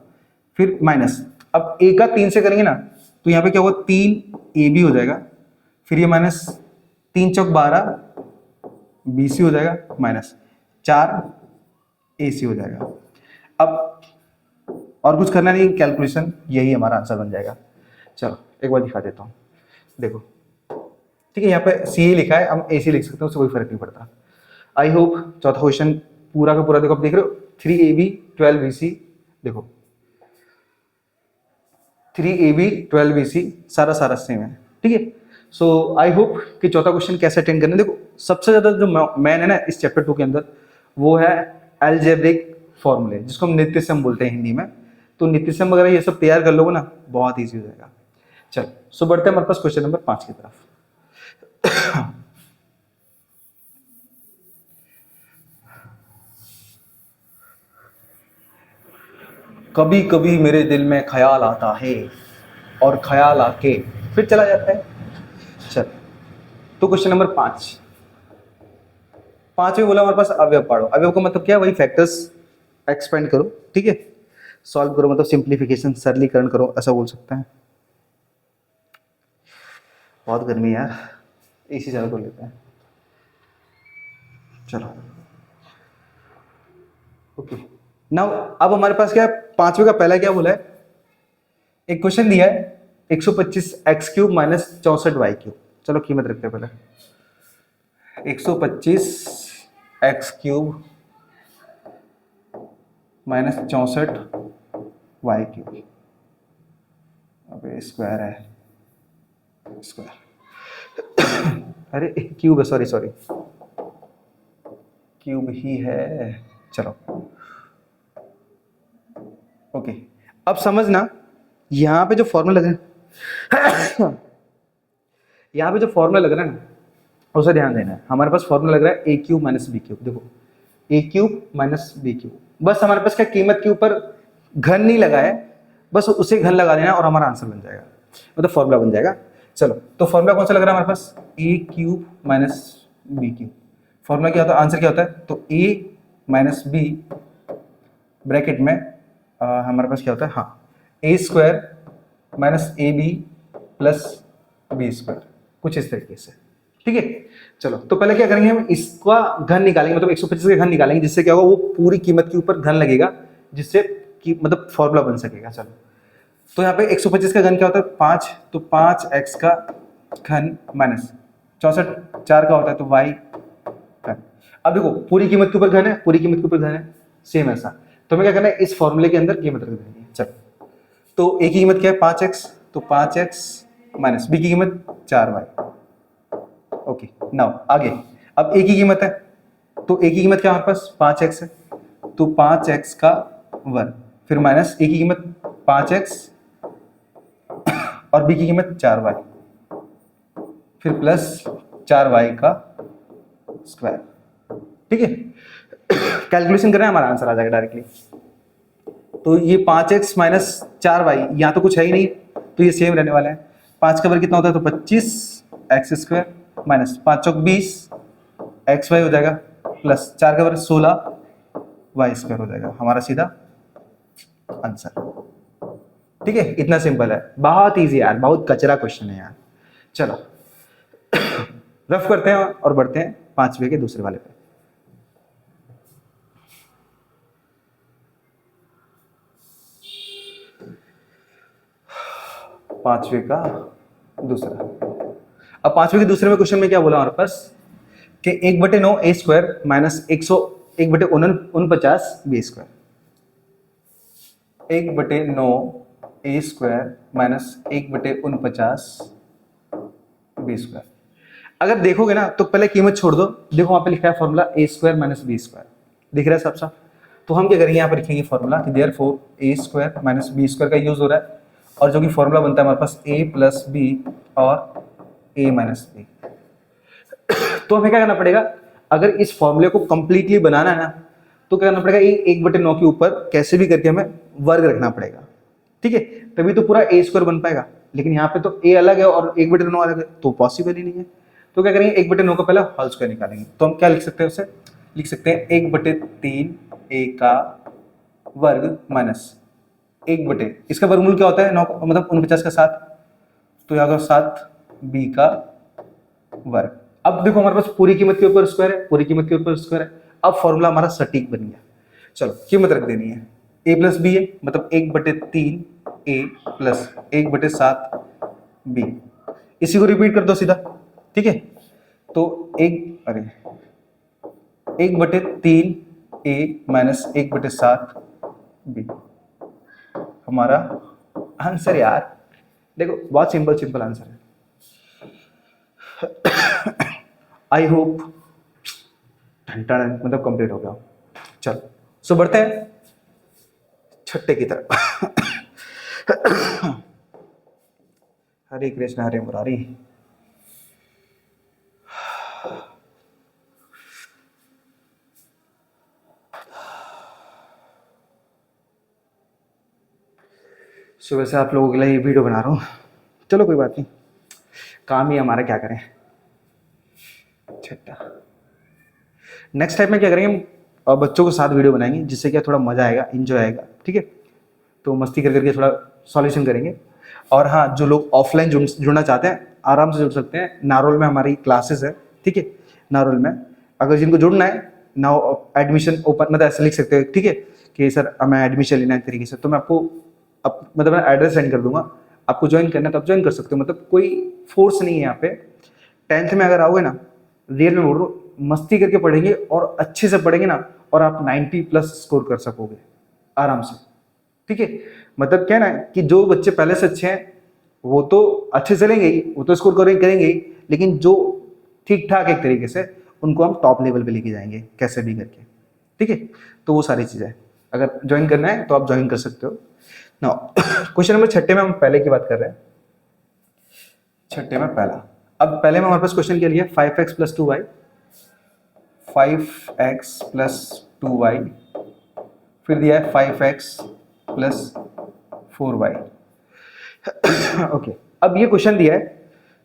फिर माइनस, अब ए का 3 से करेंगे ना तो यहाँ पे क्या होगा, 3ab हो जाएगा, फिर ये माइनस 3 चौक 12 bc हो जाएगा, माइनस 4ac हो जाएगा। अब और कुछ करना नहीं, कैलकुलेशन, यही हमारा आंसर बन जाएगा। चलो एक बार दिखा देता हूँ, देखो ठीक है, यहाँ पे सी लिखा है, हम AC लिख सकते हैं, उससे कोई फर्क नहीं पड़ता। आई होप चौथा क्वेश्चन पूरा का पूरा देखो, आप देख रहे हो 3ab 12bc, देखो 3ab 12bc सारा सेम है, ठीक है। सो आई होप कि चौथा क्वेश्चन कैसे अटेंड करना है। देखो सबसे ज्यादा जो मैन है ना इस चैप्टर 2 के अंदर, वो है अलजेब्रिक फॉर्मूले, जिसको हम नित्यसम बोलते हैं हिंदी में। तो नित्यसम वगैरह ये सब तैयार कर लोगे ना, बहुत ईजी हो जाएगा। चलो सो बढ़ते हैं हमारे पास क्वेश्चन नंबर 5 की तरफ। कभी कभी मेरे दिल में ख्याल आता है और ख्याल आके फिर चला जाता है। चल तो क्वेश्चन नंबर 5, पांचवें बोला हमारे पास अवयव पढ़ो, अवयव का मतलब क्या है, वही फैक्टर्स एक्सपेंड करो, ठीक है, सॉल्व करो, मतलब सिंप्लीफिकेशन, सरलीकरण करो, ऐसा बोल सकते हैं। बहुत गर्मी है यार, एसी चालू कर लेते हैं। चलो ओके, नाउ अब हमारे पास क्या है, पांचवे का पहला क्या बोला है, एक क्वेश्चन दिया है 125 x cube minus 64 y cube. चलो कीमत रखते हैं पहले, 125 x cube minus 64 y cube, अबे स्क्वायर है, स्क्वायर अरे क्यूब है, सॉरी सॉरी, क्यूब ही है। चलो ओके, अब समझना, यहां पे जो फॉर्मूला लग रहा है यहाँ पे जो फॉर्मूला लग रहा है ना, उसे ध्यान देना है। हमारे पास फॉर्मूला लग रहा है A cube minus B cube, देखो ए क्यूब माइनस बी क्यूब, बस हमारे पास क्या कीमत के ऊपर घन नहीं लगा है, बस उसे घन लगा देना और हमारा आंसर बन जाएगा, मतलब फॉर्मूला बन जाएगा। चलो तो फॉर्मूला कौन सा लग रहा है हमारे पास, A cube minus B cube. Formula क्या होता है, आंसर क्या होता है, तो ए माइनस बी ब्रैकेट में हमारे पास क्या होता है, हाँ A square minus A B plus B square, कुछ इस तरीके से, ठीक है। चलो तो पहले क्या करेंगे, हम इसका घन निकालेंगे, मतलब 125 का घन निकालेंगे, जिससे क्या होगा, वो पूरी कीमत के ऊपर घन लगेगा, जिससे कि मतलब फॉर्मूला बन सकेगा। चलो तो यहाँ पे 125 का घन क्या होता है, 5, तो 5x का घन माइनस 64 4 का होता है, तो y घन। अब देखो पूरी कीमत के ऊपर घन है, पूरी कीमत के ऊपर घन है, सेम ऐसा, तो हमें क्या करना है, इस फॉर्मूले के अंदर कीमत रख देनी है। चलो तो a की कीमत क्या है 5x, तो 5x माइनस b की कीमत 4y, ओके। नाउ आगे, अब a की कीमत है, तो a की कीमत क्या हमारे पास 5x है, तो 5x का वर्ग, फिर माइनस a की कीमत 5x और b की कीमत 4y, फिर प्लस 4y का स्क्वायर, ठीक है। कैलकुलेशन करें हमारा आंसर आ जाएगा डायरेक्टली। तो ये 5x माइनस 4y, यहाँ तो कुछ है ही नहीं, तो ये सेम रहने वाला है। 5 का वर्ग कितना होता है, तो 25 एक्स स्क्वायर माइनस 5 चौक 20 एक्स वाई हो जाएगा, प्लस 4 का वर्ग 16 वाई स्क्वायर हो जाएगा, हमारा सीधा आंसर, ठीक है। इतना सिंपल है, बहुत इजी यार, बहुत कचरा क्वेश्चन है यार। चलो रफ करते हैं और बढ़ते हैं पांचवे के दूसरे वाले पे। पांचवे का दूसरा, अब पांचवे के दूसरे में क्वेश्चन में क्या बोला हमारे पास कि 1/9 ए स्क्वायर माइनस 1/49 बी स्क्वायर, 1/9 ए स्क्वायर माइनस 1/49 बी स्क्वायर। अगर देखोगे ना तो पहले कीमत छोड़ दो, देखो वहां पे लिखा है फॉर्मूला ए स्क्वायर माइनस बी स्क्वायर, दिख रहा है सब साफ। तो हम क्या करेंगे, यहाँ पर लिखेंगे फॉर्मूला कि देयरफॉर ए स्क्वायर माइनस बी स्क्वायर का यूज हो रहा है, और जो कि फॉर्मूला बनता है हमारे पास ए प्लस बी और ए माइनस बी। तो हमें क्या करना पड़ेगा, अगर इस फॉर्मूले को कंप्लीटली बनाना है ना, तो क्या करना पड़ेगा, ये 1/9 के ऊपर कैसे भी करके हमें वर्ग रखना पड़ेगा, ठीक है, तभी तो पूरा ए स्क्वायर बन पाएगा। लेकिन यहाँ पे तो ए अलग है और 1/9 अलग है, तो पॉसिबल ही नहीं है। तो क्या करेंगे, 1/9 का पहला होल स्क्वायर निकालेंगे, तो हम क्या लिख सकते हैं, उसे लिख सकते हैं 1/3 ए का वर्ग माइनस 1/, इसका वर्गमूल क्या होता है 9, मतलब 49 का 7, तो यहाँ का 7 बी का वर्ग। अब देखो हमारे पास पूरी कीमत के ऊपर स्क्वायर है, पूरी कीमत के ऊपर स्क्वायर है, अब फॉर्मूला हमारा सटीक बन गया। चलो कीमत रख देनी है, a प्लस बी है, मतलब 1/3 ए प्लस 1/7 बी, इसी को रिपीट कर दो सीधा, ठीक है। तो 1/3 ए माइनस 1/7 बी, हमारा आंसर यार देखो बहुत सिंपल सिंपल आंसर है। आई होप घंटा मतलब कंप्लीट हो गया। चलो सो बढ़ते हैं छठे की तरफ। हरे कृष्ण हरे मुरारी। सुबह से आप लोगों के लिए ये वीडियो बना रहा हूँ, चलो कोई बात नहीं, काम ही हमारा, क्या करें। छठा, नेक्स्ट टाइम में क्या करेंगे, हम बच्चों के साथ वीडियो बनाएंगे, जिससे क्या थोड़ा मज़ा आएगा, इन्जॉय आएगा, ठीक है। तो मस्ती कर करके थोड़ा सॉल्यूशन करेंगे। और हाँ, जो लोग ऑफलाइन जुड़ना चाहते हैं आराम से जुड़ सकते हैं। नारोल में हमारी क्लासेस है, ठीक है। नारोल में अगर जिनको जुड़ना है, नाउ एडमिशन ओपन, मतलब ऐसे लिख सकते हैं, ठीक है, कि सर हमें एडमिशन लेना है तरीके से, तो मैं आपको मतलब मैं एड्रेस सेंड कर दूंगा, आपको ज्वाइन करना है तो आप ज्वाइन कर सकते हो। मतलब कोई फोर्स नहीं है यहाँ पे। 10th में अगर आओगे ना, रियल में बोल रहा हूँ, मस्ती करके पढ़ेंगे और अच्छे से पढ़ेंगे ना, और आप 90+ स्कोर कर सकोगे आराम से, ठीक है। मतलब क्या है ना कि जो बच्चे पहले से अच्छे हैं वो तो अच्छे चलेंगे ही, वो तो स्कोर करेंगे ही, लेकिन जो ठीक ठाक एक तरीके से, उनको हम टॉप लेवल पे लेके जाएंगे कैसे भी करके, ठीक है। तो वो सारी चीज़ें अगर ज्वाइन करना है तो आप ज्वाइन कर सकते हो ना। क्वेश्चन नंबर 6 में हम पहले की बात कर रहे हैं। 6 में पहला, अब पहले में हमारे पास क्वेश्चन क्या लिया, 5x + 2y, 5x + 2y, फिर दिया है 5x + 4y। ओके, अब ये क्वेश्चन दिया है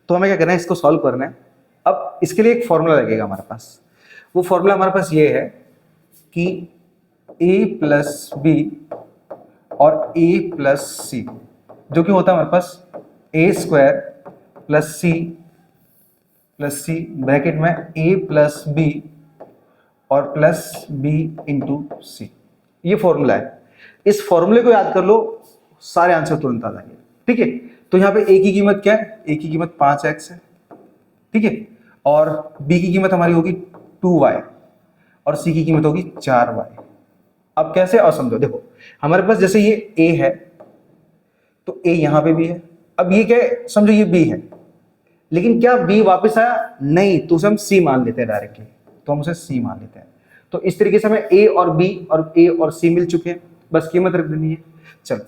तो हमें क्या करना है, इसको सॉल्व करना है। अब इसके लिए एक फॉर्मूला लगेगा हमारे पास। वो फॉर्मूला हमारे पास ये है कि a + b और a + c, जो कि होता है हमारे पास a² + c ब्रैकेट में a + b और +b × c। ये फॉर्मूला है। इस फॉर्मूले को याद कर लो, सारे आंसर तुरंत आ जाएंगे, ठीक है। तो यहाँ पे a की कीमत क्या है, a की कीमत 5x है, ठीक है, और b की कीमत हमारी होगी 2y और c की कीमत होगी 4y। अब कैसे, और समझो, देखो हमारे पास जैसे ये a है तो a यहाँ पे भी है। अब ये क्या है, समझो ये b है, लेकिन क्या b वापस आया, नहीं, तो उसे हम c मान लेते हैं डायरेक्टली, तो हम उसे c मान लेते हैं। तो इस तरीके से हमें a और b और a और c मिल चुके हैं, बस कीमत रख देनी है। चलो,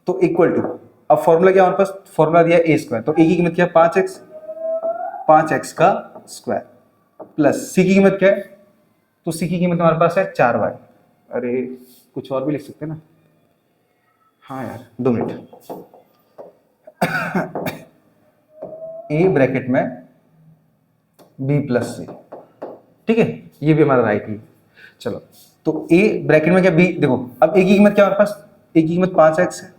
तो इक्वल टू, अब फॉर्मूला क्या हमारे पास, फॉर्मूला दिया a², तो a की कीमत क्या है 5x, 5x² प्लस c की कीमत क्या है, तो c की कीमत हमारे पास है 4y। अरे कुछ और भी लिख सकते हैं ना, हाँ यार 2 मिनट। a ब्रैकेट में b + c, ठीक है, ये भी हमारा राइट ही। चलो, तो a ब्रैकेट में क्या, b, देखो अब a की कीमत क्या हमारे पास, a की कीमत 5x है,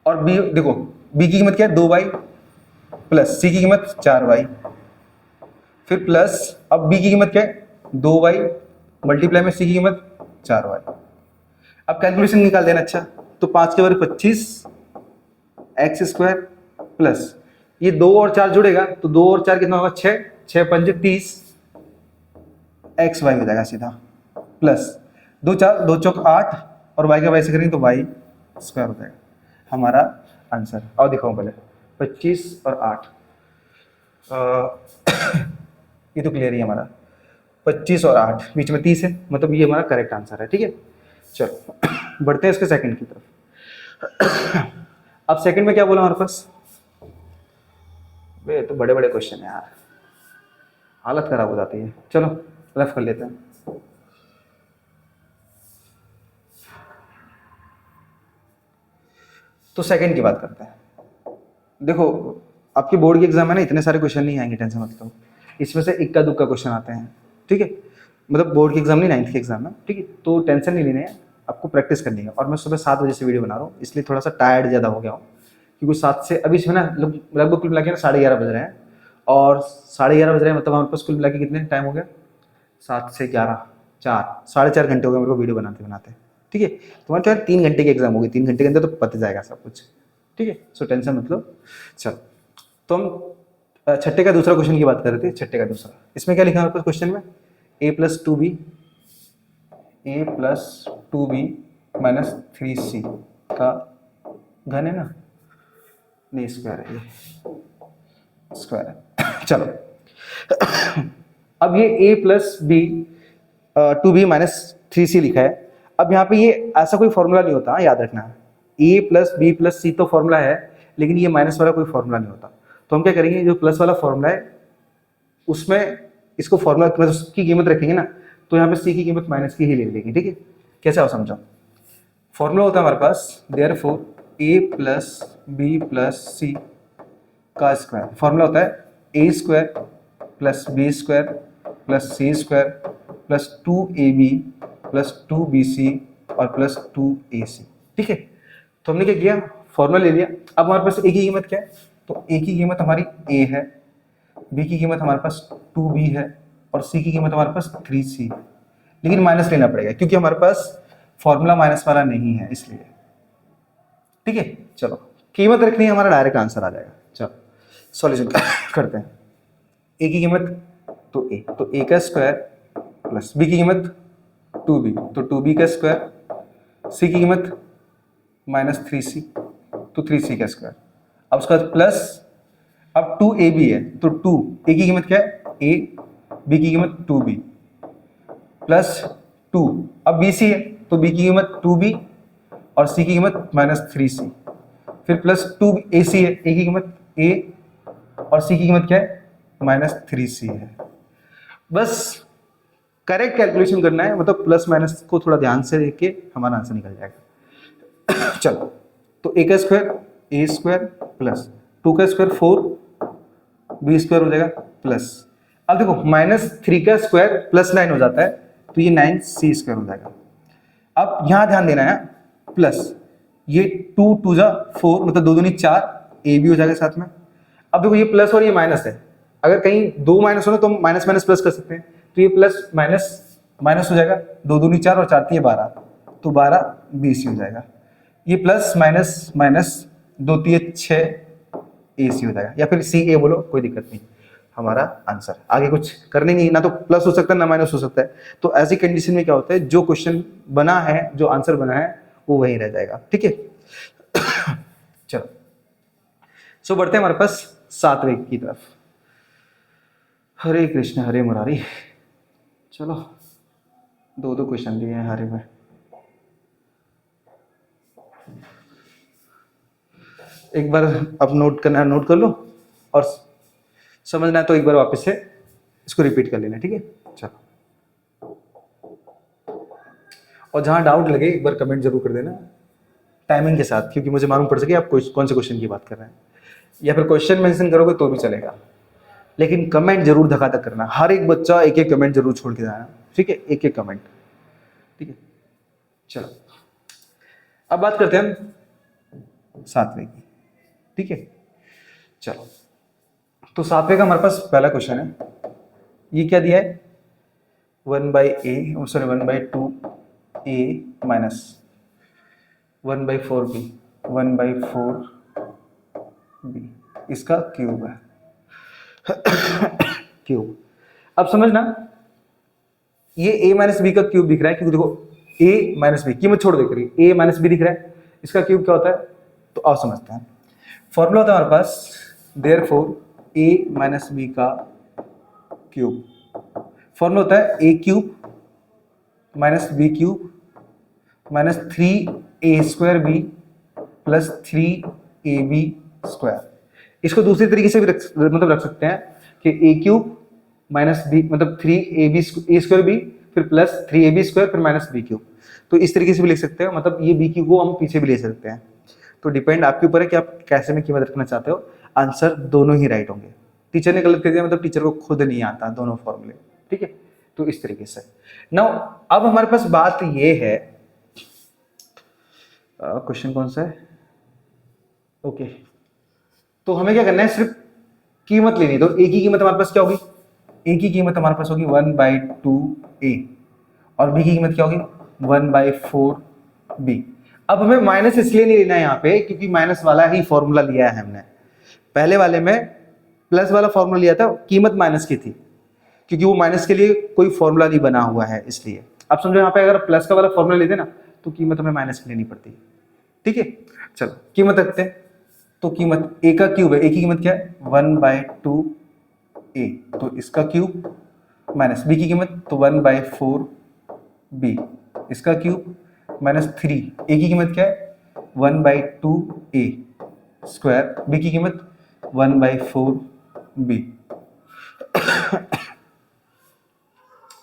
और b देखो b की कीमत क्या है 2y, प्लस c की कीमत 4y, फिर प्लस, अब b की कीमत क्या है 2y मल्टीप्लाई में c की कीमत 4y। अब कैलकुलेशन निकाल देना। अच्छा, तो 5 के बारे 25 x² प्लस ये 2 और 4 जुड़ेगा, तो 2 और 4 कितना होगा 6, 6 × 5 = 30 xy हो जाएगा सीधा, प्लस 2 4 2 चौक 8 और y का y से करेंगे तो y² हो जाएगा हमारा आंसर। और दिखाऊं पहले 25 और 8, ये तो क्लियर ही है हमारा, 25 और 8 बीच में 30 है, मतलब ये हमारा करेक्ट आंसर है, ठीक है। चलो बढ़ते हैं इसके सेकंड की तरफ। अब सेकंड में क्या बोला हमारे पास, वे तो बड़े बड़े क्वेश्चन है यार, हालत खराब हो जाती है। चलो रेफ कर लेते हैं। तो सेकंड की बात करते हैं। देखो आपके बोर्ड के एग्जाम में ना इतने सारे क्वेश्चन नहीं आएंगे, टेंशन मत लो, इसमें से इक्का दुक्का क्वेश्चन आते हैं, ठीक है। मतलब बोर्ड के एग्जाम नहीं, 9th के एग्जाम में, ठीक है। तो टेंशन नहीं लेनी है, आपको प्रैक्टिस करनी है। और मैं सुबह 7 बजे से वीडियो बना रहा हूँ, इसलिए थोड़ा सा टायर्ड ज़्यादा हो गया हूँ, क्योंकि 7 से अभी इसमें ना लगभग कुल मिला के ना 11:30 बज रहे हैं, और 11:30 बज रहे हैं, मतलब हमारे पास कुल मिला के कितने टाइम हो गया, 7 से 11, 4 घंटे हो गए मेरे को वीडियो बनाते बनाते, ठीक है। तुम्हारे तो यार 3 घंटे की एग्जाम होगी, 3 घंटे के अंदर तो पता जाएगा सब कुछ, ठीक है। सो टेंशन मत लो। चलो, तो हम छठे का दूसरा क्वेश्चन की बात कर रहे थे। छठे का दूसरा, इसमें क्या लिखा है हमारे पास क्वेश्चन में, a + 2b - 3c का घन है ना, नहीं स्क्वायर है, ये स्क्वायर है। चलो, अब ये a + b 2b - 3c लिखा है। अब यहाँ पे ये ऐसा कोई फॉर्मूला नहीं होता, याद रखना, a + b + c तो फॉर्मूला है, लेकिन ये माइनस वाला कोई फॉर्मूला नहीं होता। तो हम क्या करेंगे, जो प्लस वाला फॉर्मूला है उसमें इसको फॉर्मूला की कीमत रखेंगे ना, तो यहाँ पे c की कीमत माइनस की ही ले लेंगे, ठीक है। कैसे आओ समझो, फॉर्मूला होता है हमारे पास, देयरफॉर a + b + c का स्क्वायर, फॉर्मूला होता है a² + b² plus C square plus 2ab plus 2bc और प्लस 2ac। ठीक है, तो हमने क्या किया, फॉर्मूला ले लिया। अब हमारे पास ए की कीमत क्या है, तो ए की कीमत हमारी a है, b की कीमत हमारे पास 2b है और c की कीमत हमारे पास 3c। लेकिन माइनस लेना पड़ेगा क्योंकि हमारे पास फॉर्मूला माइनस वाला नहीं है इसलिए। ठीक है, चलो कीमत रखनी है, हमारा डायरेक्ट आंसर आ जाएगा। चलो सॉल्यूशन करते हैं। ए की कीमत तो a का स्क्वायर प्लस b की कीमत 2b तो 2b का स्क्वायर, c की कीमत -3c तो 3c का स्क्वायर। अब उसका प्लस, अब 2ab है तो 2 a की कीमत क्या है a, b की कीमत 2b प्लस 2, अब bc है तो b की कीमत 2b और c की कीमत -3c, फिर प्लस 2ac है, a की कीमत a और c की कीमत क्या है -3c है। बस करेक्ट कैलकुलेशन करना है, मतलब प्लस माइनस को थोड़ा ध्यान से देख के हमारा आंसर निकल जाएगा। चलो, तो a का स्क्वायर a स्क्वायर प्लस 2 का स्क्वायर 4 b स्क्वायर हो जाएगा प्लस, अब देखो -3 का स्क्वायर प्लस 9 हो जाता है तो ये 9c स्क्वायर हो जाएगा। अब यहां ध्यान देना है प्लस, ये 2 2 जा 4 मतलब 2 दूनी 4, a भी हो जाएगा साथ में। अब देखो ये प्लस और ये माइनस है, अगर कहीं दो माइनस हो ना तो हम माइनस माइनस प्लस कर सकते हैं, तो ये प्लस माइनस माइनस हो जाएगा, 2 दूनी 4 और 4 12 तो 12 BC हो जाएगा। ये प्लस माइनस माइनस 2 3 6 AC हो जाएगा, या फिर CA बोलो, कोई दिक्कत नहीं। हमारा आंसर आगे कुछ करने नहीं, ना तो प्लस हो सकता है ना माइनस हो सकता है। तो ऐसी कंडीशन में क्या होता है, जो क्वेश्चन बना है, जो आंसर बना है वो वही रह जाएगा। ठीक है, चलो सो बढ़ते हैं हमारे पास 7वें की तरफ। हरे कृष्ण हरे मुरारी। चलो 2 क्वेश्चन दिए हैं हरे में। एक बार अब नोट करना है नोट कर लो, और समझना है तो एक बार वापस से इसको रिपीट कर लेना। ठीक है, चलो, और जहां डाउट लगे एक बार कमेंट जरूर कर देना टाइमिंग के साथ, क्योंकि मुझे मालूम पड़ सके आप कौन से क्वेश्चन की बात कर रहे हैं, या फिर क्वेश्चन मेंशन करोगे तो भी चलेगा, लेकिन कमेंट जरूर धकाधक करना। हर एक बच्चा एक एक कमेंट जरूर छोड़ के जाना। ठीक है, एक एक कमेंट। ठीक है, चलो अब बात करते हैं हम 7वें की। ठीक है, चलो, तो 7वें का हमारे पास पहला क्वेश्चन है। ये क्या दिया है, 1/2a माइनस 1/4b 1/4b इसका क्यूब है। क्यूब, अब समझना, ये a माइनस बी का क्यूब दिख रहा है, क्योंकि देखो a माइनस बी कीमत छोड़ देकर a माइनस बी दिख रहा है, इसका क्यूब क्या होता है, तो आओ समझते हैं। फॉर्मूला होता है हमारे पास, देयरफॉर a माइनस बी का क्यूब, फॉर्मूला होता है a cube minus B cube minus 3a² b plus 3ab square. इसको दूसरी तरीके से भी रख सकते हैं कि a क्यूब माइनस बी मतलब 3a² b फिर प्लस 3ab स्क्वायर फिर माइनस b क्यूब। तो इस तरीके से भी लिख सकते हैं, मतलब ये b क्यूब को हम पीछे भी ले सकते हैं। तो डिपेंड आपके ऊपर है कि आप कैसे में कीमत रखना चाहते हो। आंसर दोनों ही राइट होंगे। टीचर ने गलत कर दिया मतलब टीचर को खुद नहीं आता दोनों फॉर्मूले। ठीक है, तो इस तरीके से। नाउ अब हमारे पास बात ये है, क्वेश्चन कौन सा है, ओके, तो हमें क्या करना है, सिर्फ कीमत लेनी है। तो a की कीमत हमारे पास क्या होगी, a की कीमत हमारे पास होगी 1/2a और b की कीमत क्या होगी 1/4b। अब हमें माइनस इसलिए नहीं लेना है यहाँ पे क्योंकि माइनस वाला ही फॉर्मूला लिया है हमने। पहले वाले में प्लस वाला फॉर्मूला लिया था, कीमत माइनस की थी, क्योंकि वो माइनस के लिए कोई फॉर्मूला नहीं बना हुआ है इसलिए। अब समझो यहाँ पे अगर प्लस का वाला फॉर्मूला लेते ना तो कीमत हमें माइनस की लेनी पड़ती है। ठीक है, चलो कीमत रखते हैं। तो कीमत a का क्यूब है, a की कीमत क्या है 1/2a तो इसका क्यूब माइनस b की कीमत तो 1/4b इसका क्यूब माइनस 3 a की कीमत क्या है 1/2a स्क्वायर, b की कीमत 1/4b।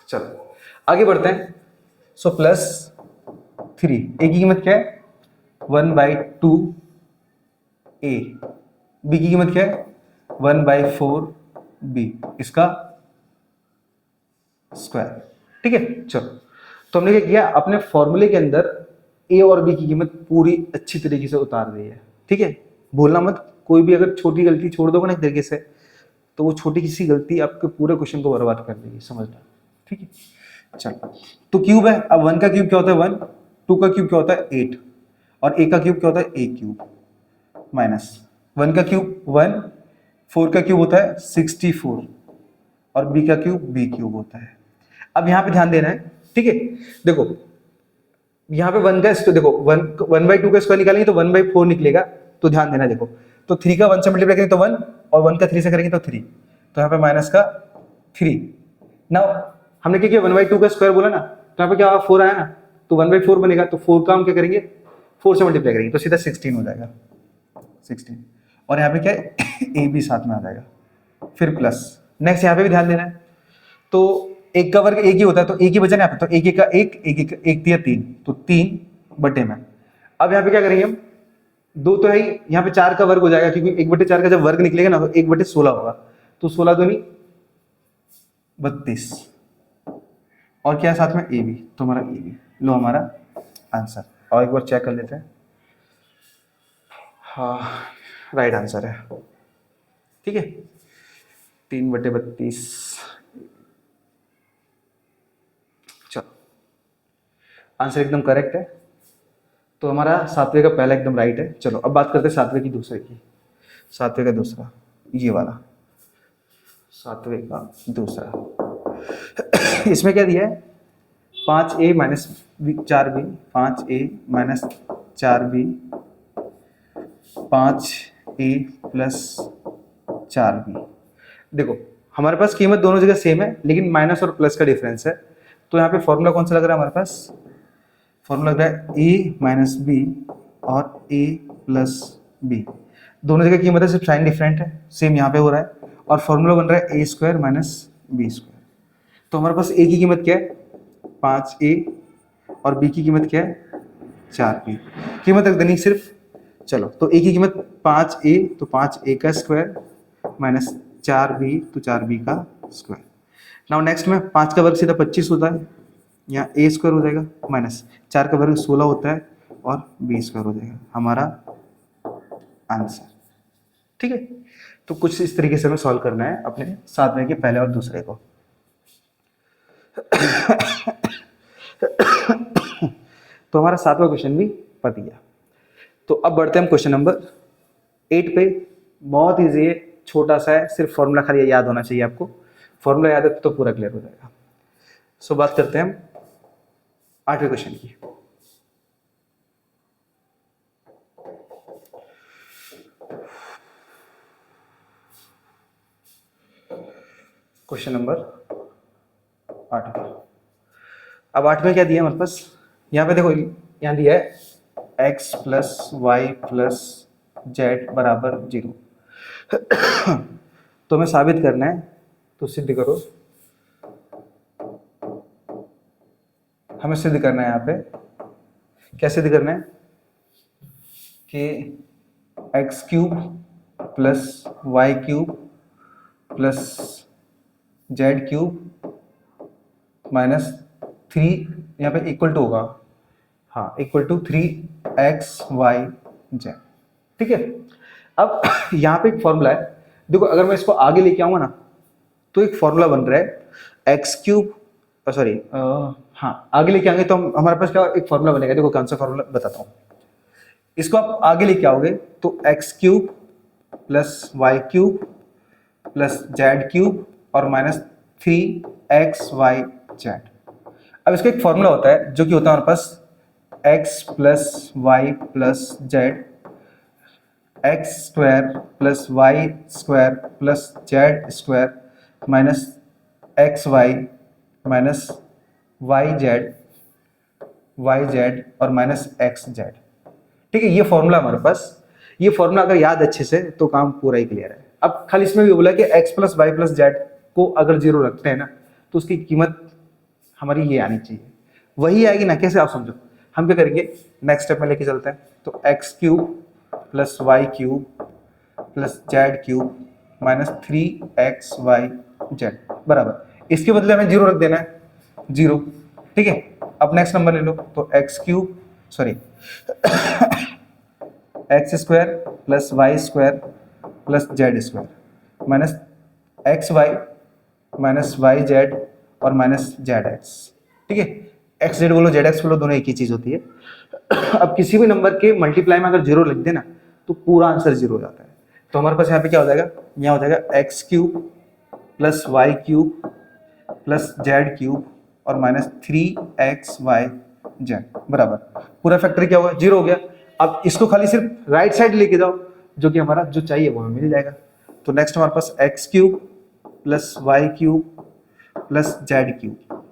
चलो आगे बढ़ते हैं। सो प्लस 3 a की कीमत क्या है 1/2a, b की कीमत क्या है 1/4b इसका स्क्वायर। ठीक है, चलो तो हमने क्या किया, अपने फॉर्मूले के अंदर ए और बी की कीमत पूरी अच्छी तरीके से उतार दी है। ठीक है, भूलना मत, कोई भी अगर छोटी गलती छोड़ दोगे ना एक तरीके से, तो वो छोटी किसी गलती आपके पूरे क्वेश्चन को बर्बाद कर देगी, समझना। ठीक है, चलो तो क्यूब है, अब 1 का क्यूब क्या होता है 1, 2 का क्यूब क्या होता है 8, और ए का क्यूब क्या होता है ए क्यूब, माइनस 1 का क्यूब 1, 4 का क्यूब होता है 64, और बी का क्यूब बी क्यूब होता है। अब यहाँ पे ध्यान देना है, ठीक है, देखो यहाँ पे 1 का देखो 1/2 का स्क्वायर निकालेंगे तो 1/4 निकलेगा, तो ध्यान देना, देखो तो 3 का 1 से मल्टीप्लाई करेंगे तो 1, और 1 का 3 से करेंगे तो 3, तो यहाँ पे माइनस का 3। नाउ हमने क्या किया, 1/2 का स्क्वायर बोला ना, तो यहाँ पे क्या 4 आया ना, तो 1/4 बनेगा, तो 4 का हम क्या करेंगे 4 से मल्टीप्लाई करेंगे तो सीधा 16 हो जाएगा, 16, और यहाँ पे क्या है ए भी साथ में आ जाएगा, फिर प्लस। नेक्स्ट यहाँ पे भी ध्यान देना है, तो एक का वर्ग एक ही होता है, तो एक ही बचा ना, तो एक का एक दिया 3, तो 3 बटे में। अब यहाँ पे क्या करेंगे हम, 2 तो है ही, यहाँ पे 4 का वर्ग हो जाएगा, क्योंकि 1/4 का जब वर्ग निकलेगा ना तो 1/16 होगा, तो 16 दूनी 32, और क्या है साथ में ए बी, तो हमारा ए बी, लो हमारा आंसर। और एक बार चेक कर लेते हैं, हाँ राइट आंसर है। ठीक है, 3/32, चलो आंसर एकदम करेक्ट है, तो हमारा 7वें का पहला एकदम राइट है। चलो अब बात करते हैं 7वें की दूसरे की, 7वें का दूसरा, ये वाला 7वें का दूसरा इसमें क्या दिया है, 5a minus 4b, 5a minus 4b, 5a plus 4b। देखो हमारे पास कीमत दोनों जगह सेम है, लेकिन माइनस और प्लस का डिफरेंस है, तो यहाँ पे फॉर्मूला कौन सा लग रहा है हमारे पास, फॉर्मूला लग रहा है a माइनस बी और a प्लस बी, दोनों जगह कीमत है, सिर्फ साइन डिफरेंट है, सेम यहाँ पे हो रहा है, और फॉर्मूला बन रहा है a² माइनस बी स्क्वायर। तो हमारे पास a की कीमत क्या है 5a, और b की कीमत क्या है 4b, कीमत रख देनी सिर्फ। चलो तो a की कीमत 5a, तो 5a का स्क्वायर माइनस 4b, तो 4b का स्क्वायर। नाउ नेक्स्ट में 5 का वर्ग सीधा 25 होता है, यहाँ a स्क्वायर हो जाएगा, माइनस 4 का वर्ग 16 होता है, और b स्क्वायर हो जाएगा, हमारा आंसर। ठीक है, तो कुछ इस तरीके से हमें सॉल्व करना है अपने 7वें के पहले और दूसरे को। तो हमारा 7वां क्वेश्चन भी पत गया। तो अब बढ़ते हैं हम क्वेश्चन नंबर 8 पे। बहुत ईजी है, छोटा सा है, सिर्फ फॉर्मूला खाली याद होना चाहिए आपको, फॉर्मूला याद है तो पूरा क्लियर हो जाएगा। सो बात करते हैं हम 8वें क्वेश्चन की। Question number 8। अब 8 में क्या दिया हमारे पास, यहाँ पे देखो, यहाँ दिया है x plus y plus z बराबर 0। तो हमें साबित करना है, तो सिद्ध करो, हमें सिद्ध करना है, यहाँ पे क्या सिद्ध करना है कि x³ plus y³ plus z³ minus 3 यहाँ पे इक्वल टू होगा, हाँ इक्वल टू 3xyz। ठीक है, अब यहाँ पे एक फॉर्मूला है, देखो अगर मैं इसको आगे लेके आऊंगा ना, तो एक फॉर्मूला बन रहा है x³, सॉरी हाँ आगे लेके आएंगे तो हमारे पास क्या एक फॉर्मूला बनेगा, देखो कौन सा फॉर्मूला बताता हूँ। इसको आप आगे लेके आओगे तो x³ plus y³ plus z³ और माइनस 3xyz। अब इसका एक फॉर्मूला होता है जो कि होता है हमारे पास x plus y plus z, x square plus y square plus z square minus x y minus y z और माइनस एक्स जेड। ठीक है, ये फॉर्मूला हमारे पास, ये फॉर्मूला अगर याद अच्छे से तो काम पूरा ही क्लियर है। अब खाली इसमें भी बोला कि x plus y plus z को अगर 0 रखते हैं ना, तो उसकी कीमत हमारी ये आनी चाहिए, वही आएगी ना, कैसे आप समझो। हम क्या करेंगे, नेक्स्ट स्टेप में लेके चलते हैं, तो x³ plus y³ plus z³ minus 3xyz बराबर, इसके बदले हमें 0 रख देना है, 0, ठीक है। अब नेक्स्ट नंबर ले लो, तो x cube sorry x square plus y square plus z square minus x y minus y z और माइनस जेड एक्स, ठीक है। एक्स जेड बोलो जेड एक्स बोलो, दोनों एक ही चीज होती है। अब किसी भी नंबर के मल्टीप्लाई में अगर 0 लिख देना तो पूरा आंसर 0 हो जाता है। तो हमारे पास यहाँ पे क्या हो जाएगा, यहाँ हो जाएगा x cube plus Y cube plus Z cube और माइनस 3xy जेड बराबर, पूरा फैक्टर क्या होगा, 0 हो गया। अब इसको खाली सिर्फ राइट साइड लेके जाओ, जो कि हमारा जो चाहिए वो हमें मिल जाएगा। तो नेक्स्ट हमारे पास X cube plus Y cube plus Z cube.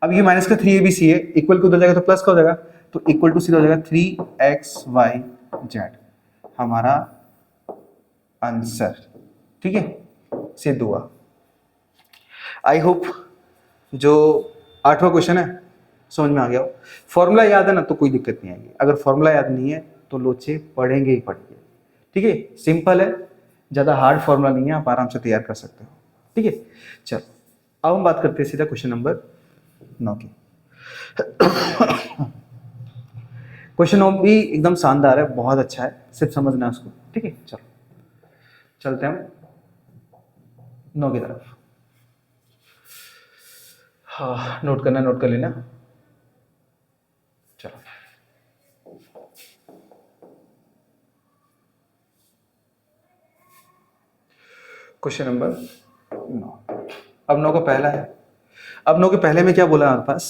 अब ये माइनस का 3abc है, इक्वल को उधर जाएगा तो प्लस का हो जाएगा, तो इक्वल टू सीधा हो जाएगा 3xy जेड, हमारा आंसर, ठीक है। सिद्ध हुआ। आई होप जो 8वां क्वेश्चन है समझ में आ गया हो। फॉर्मूला याद है ना तो कोई दिक्कत नहीं आएगी, अगर फॉर्मूला याद नहीं है तो लोचे पढ़ेंगे ही पढ़ेंगे, ठीक है। सिंपल है, ज़्यादा हार्ड फॉर्मूला नहीं है, आप आराम से तैयार कर सकते हो, ठीक है। चलो अब हम बात करते हैं सीधा क्वेश्चन नंबर 9 की। क्वेश्चन 9 भी एकदम शानदार है, बहुत अच्छा है, सिर्फ समझना है उसको, ठीक है। चलो चलते हैं हम 9 की तरफ। हाँ नोट करना, नोट कर लेना। चलो क्वेश्चन नंबर 9। अब 9 का पहला है। अब 9 के पहले में क्या बोला हमारे पास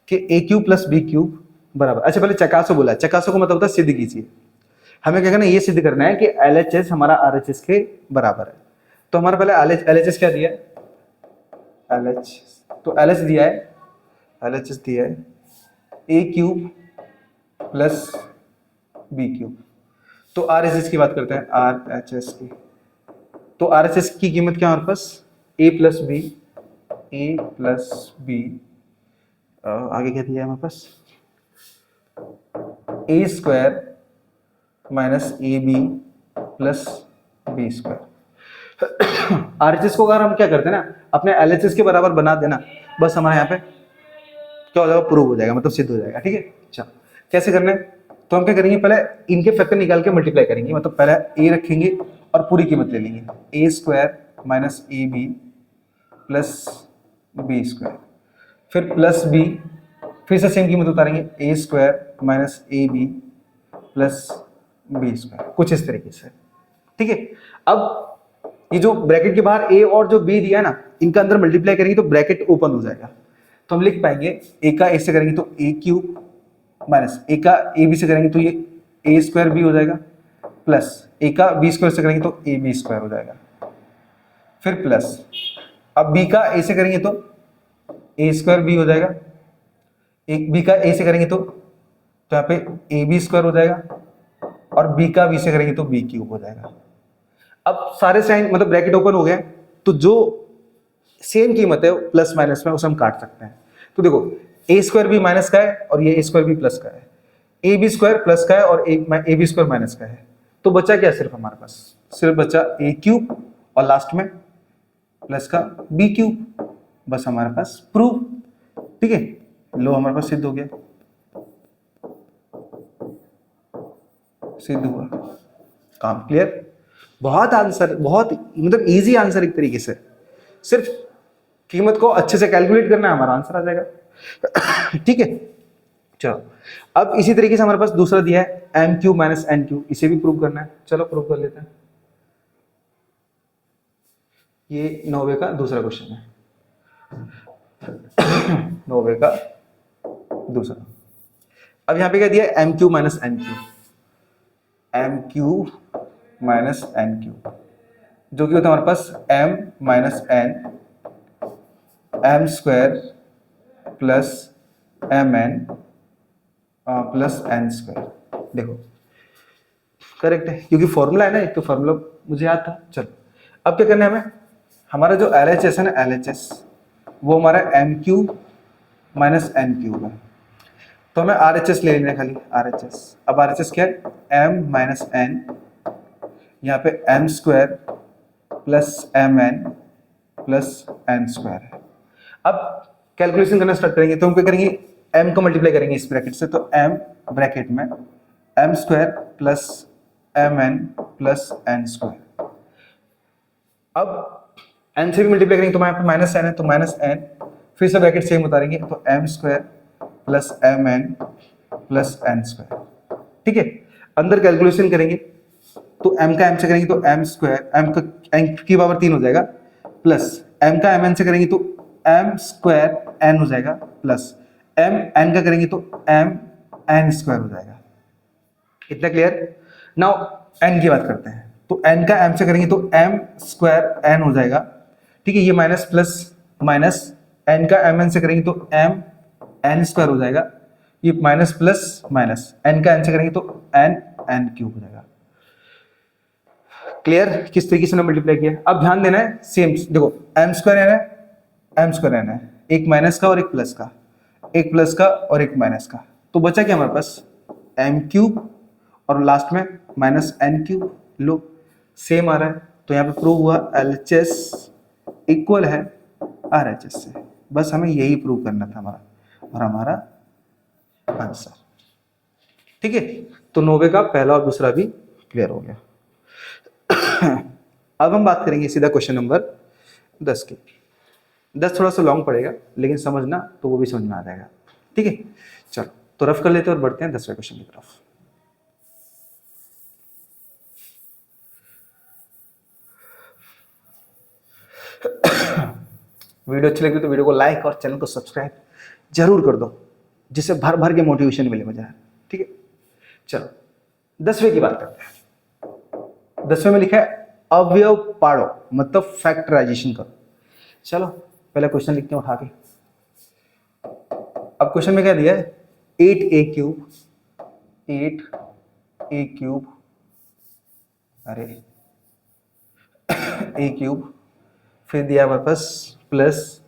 कि ए क्यूब प्लस बी क्यूब बराबर, अच्छा पहले चकासो बोला है, चकासो को मतलब होता है सिद्ध कीजिए। हमें क्या करना है, ये सिद्ध करना है कि LHS हमारा RHS के बराबर है। तो हमारा पहले LHS क्या दिया है, LH, तो LH दिया है, LHS दिया है A cube plus B cube. तो RHS की बात करते हैं, RHS की। तो RHS की कीमत क्या है हमारे पास, a plus B, A plus B, आगे क्या दिया है हमारे पास, A square minus A B plus B square. RHS को अगर हम क्या करते हैं ना, अपने LHS के बराबर बना देना, बस हमारे यहाँ पे क्या हो जाएगा, प्रूव हो जाएगा, मतलब सिद्ध हो जाएगा, ठीक है। चलो कैसे करना है, तो हम क्या करेंगे, पहले इनके फैक्टर निकाल के मल्टीप्लाई करेंगे, मतलब पहले a रखेंगे और पूरी कीमत ले लेंगे, A square minus A B plus B square, फिर प्लस बी, फिर से सेम कीमत उतारेंगे, A square minus A B plus B square, कुछ इस तरीके से, ठीक है। अब ये जो ब्रैकेट के बाहर a और जो b दिया है ना, इनका अंदर मल्टीप्लाई करेंगे तो ब्रैकेट ओपन हो जाएगा, तो हम लिख पाएंगे a का a से करेंगे तो a क्यूब माइनस a का a b से करेंगे तो ये a स्क्वायर b हो जाएगा, प्लस a का b स्क्वायर से करेंगे तो a b स्क्वायर हो जाएगा, फिर प्लस अब b का a से करेंगे तो a स्क्वायर b हो जाएगा, एक b का a से करेंगे तो यहाँ पे ए बी स्क्वायर हो जाएगा, और b का b से करेंगे तो b क्यूब हो जाएगा। अब सारे साइन मतलब ब्रैकेट ओपन हो गया, तो जो सेम कीमत है प्लस माइनस में उसे हम काट सकते हैं। तो देखो ए स्क्वायर भी माइनस का है और ये ए स्क्वायर भी प्लस का है, ए बी स्क्वायर प्लस का है और ए बी स्क्वायर माइनस का है, तो बचा क्या, सिर्फ हमारे पास सिर्फ बचा ए क्यूब और लास्ट में प्लस का बी क्यूब, बस हमारे पास प्रूव, ठीक है। लो हमारे पास सिद्ध हो गया, सिद्ध हुआ, काम क्लियर। बहुत आंसर, बहुत मतलब इजी आंसर, एक तरीके से सिर्फ कीमत को अच्छे से कैलकुलेट करना है, हमारा आंसर आ जाएगा, ठीक है। चलो अब इसी तरीके से हमारे पास दूसरा दिया है m cube minus n cube, इसे भी प्रूव करना है, चलो प्रूव कर लेते हैं। ये 9वें का दूसरा क्वेश्चन है, 9वें का दूसरा। अब यहां पे क्या दिया है, m cube minus n cube, m cube minus n cube, जो कि होता है हमारे पास m minus n, m square plus m n plus n square. देखो करेक्ट है, क्योंकि फॉर्मूला है ना, एक तो फॉर्मूला मुझे याद था। चलो अब क्या करना है हमें, हमारा जो LHS है ना, LHS वो हमारा m cube minus n cube है, तो हमें RHS ले लेना है खाली, RHS। अब RHS क्या है, एम माइनस एन, यहाँ पे m square plus m n plus n square है। अब कैलकुलेशन करना स्टार्ट करेंगे तो हम क्या करेंगे, m को मल्टीप्लाई करेंगे इस ब्रैकेट से, तो m ब्रैकेट में m square plus m n plus n square. अब n से भी मल्टीप्लाई करेंगे तो यहाँ पे माइनस एन है, तो माइनस एन, फिर से ब्रैकेट सेम उतारेंगे तो m square plus m n plus n square. ठीक है, अंदर कैलकुलेशन करेंगे तो m का m से करेंगे तो m स्क्वायर, m की पावर 3 हो जाएगा, प्लस m का mn से करेंगे तो m स्क्वायर n हो जाएगा, प्लस m n का करेंगे तो m n स्क्वायर हो जाएगा। इतना क्लियर। नाउ n की बात करते हैं, तो n का m से करेंगे तो m स्क्वायर n हो जाएगा। ठीक है, ये माइनस प्लस माइनस, n का mn से करेंगे तो m n स्क्वायर हो जाएगा, ये माइनस प्लस माइनस, n का n से करेंगे तो n n क्यूब हो जाएगा। क्लियर, किस तरीके से मल्टीप्लाई किया। अब ध्यान देना है, सेम देखो m स्क्वायर n है, m स्क्वायर n है, एक माइनस का और एक प्लस का, एक प्लस का और एक माइनस का, तो बचा क्या हमारे पास m क्यूब और लास्ट में माइनस n क्यूब। लो सेम आ रहा है, तो यहाँ पे प्रूव हुआ LHS इक्वल है RHS से। बस हमें यही प्रूव करना था हमारा, और हमारा आंसर। ठीक है, तो 90 का पहला और दूसरा भी क्लियर हो गया। अब हम बात करेंगे सीधा क्वेश्चन नंबर 10 की। 10 थोड़ा सा लॉन्ग पड़ेगा, लेकिन समझना तो वो भी समझ में आ जाएगा। ठीक है, चलो तो रफ कर लेते हैं और बढ़ते हैं 10वें क्वेश्चन की तरफ। वीडियो अच्छी लगी तो वीडियो को लाइक और चैनल को सब्सक्राइब जरूर कर दो, जिससे भर भर के मोटिवेशन मिले मुझे। ठीक है, चलो 10वें की बात करते हैं। 10वें में लिखा है अवयव पाड़ो, मतलब फैक्टराइजेशन करो। चलो पहले क्वेश्चन लिखते हैं उठा के। अब क्वेश्चन में क्या दिया है, 8a क्यूब, 8a क्यूब, अरे a क्यूब, फिर दिया हमारे पास प्लस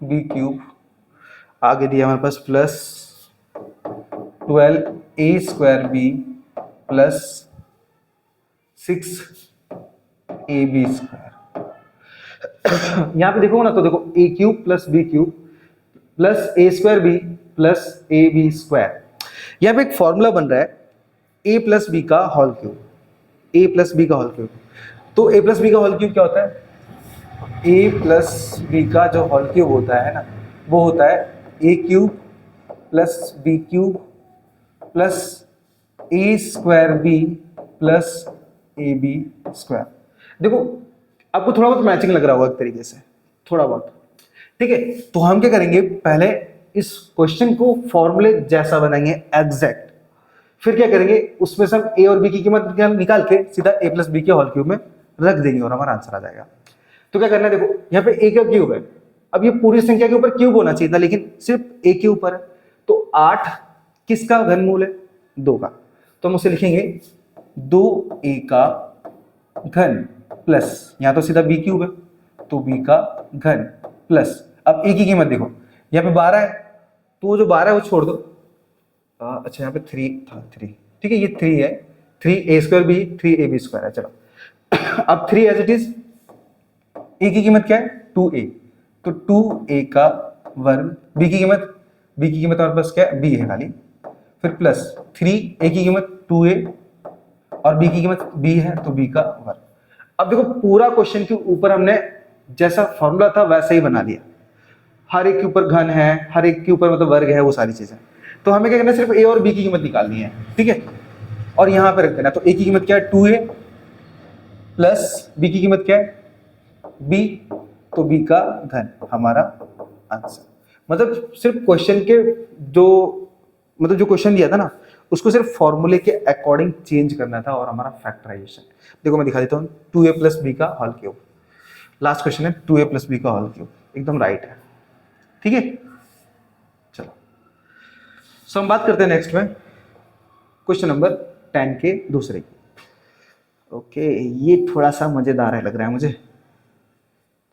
b क्यूब, आगे दिया हमारे पास plus 12a square b plus 6ab square. यहां पे देखो ना, तो देखो a cube plus b cube plus a square b plus ab square. यहां पे एक फॉर्मूला बन रहा है a प्लस b का whole cube, a plus b का होल क्यूब। तो a प्लस b का होल क्यूब क्या होता है, a प्लस b का जो होल क्यूब होता है ना, वो होता है a cube plus b cube plus a square b plus ab square. देखो आपको थोड़ा बहुत मैचिंग लग रहा होगा एक तरीके से, थोड़ा बहुत। ठीक है, तो हम क्या करेंगे, पहले इस क्वेश्चन को फॉर्मूले जैसा बनाएंगे एग्जैक्ट, फिर क्या करेंगे, उसमें से हम a और b की कीमत निकाल के सीधा a प्लस b के होल क्यूब में रख देंगे और हमारा आंसर आ जाएगा। तो क्या करना है, देखो यहाँ पे a का क्यूब है, अब ये पूरी संख्या के ऊपर क्यूब होना चाहिए था, लेकिन सिर्फ a के ऊपर है, तो 8 किसका घनमूल है, 2 का, तो हम उसे लिखेंगे 2a का घन प्लस, यहाँ तो सीधा b क्यूब है तो b का घन प्लस, अब a की कीमत देखो यहाँ पे 12 है, तो वो जो 12 है वो छोड़ दो, अच्छा यहाँ पे 3 था, 3, ठीक है, ये 3 है, 3a square b 3ab square है। चलो अब 3 एज इट इज, a की कीमत क्या है 2a, तो 2a का वर्ग, b की कीमत हमारे पास क्या है b है खाली, फिर प्लस 3a की कीमत 2a और b की कीमत b है तो b का वर्ग। अब देखो पूरा क्वेश्चन के ऊपर हमने जैसा फॉर्मूला था वैसा ही बना लिया, हर एक के ऊपर घन है, हर एक के ऊपर मतलब वर्ग है, वो सारी चीजें। तो हमें क्या करना है, सिर्फ a और b की कीमत निकालनी है। ठीक है, और यहां पे रख देना, तो a की कीमत क्या है 2a प्लस b की कीमत क्या है b, तो b का घन हमारा आंसर। मतलब सिर्फ क्वेश्चन के जो क्वेश्चन दिया था ना, उसको सिर्फ फॉर्मूले के अकॉर्डिंग चेंज करना था और हमारा फैक्टराइजेशन। देखो मैं दिखा देता हूँ, 2a प्लस b का होल क्यूब, लास्ट क्वेश्चन है 2a प्लस b का होल क्यूब, एकदम राइट है। ठीक है, चलो सो हम बात करते हैं नेक्स्ट में क्वेश्चन नंबर 10 के दूसरे की। ओके, ये थोड़ा सा मजेदार है लग रहा है मुझे,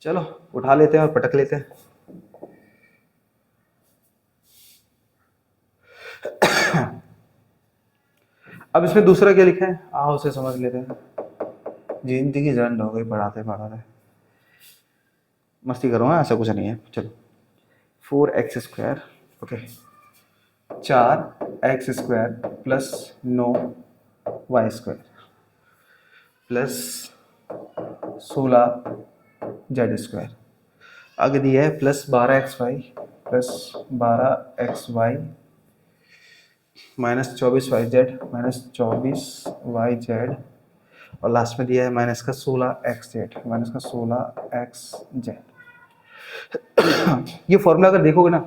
चलो उठा लेते हैं और पटक लेते हैं। अब इसमें दूसरा क्या लिखा है, आओ उसे समझ लेते हैं। जिंदगी झंड हो गई पढ़ाते पढ़ाते। मस्ती करो, हाँ, ऐसा कुछ नहीं है। चलो 4x² okay, 4x² plus 9y² plus 16z²। आगे दिया है plus 12xy plus 12xy minus 24yz minus 24yz, और लास्ट में दिया है माइनस का 16xz माइनस का 16xz। ये फॉर्मूला अगर देखोगे ना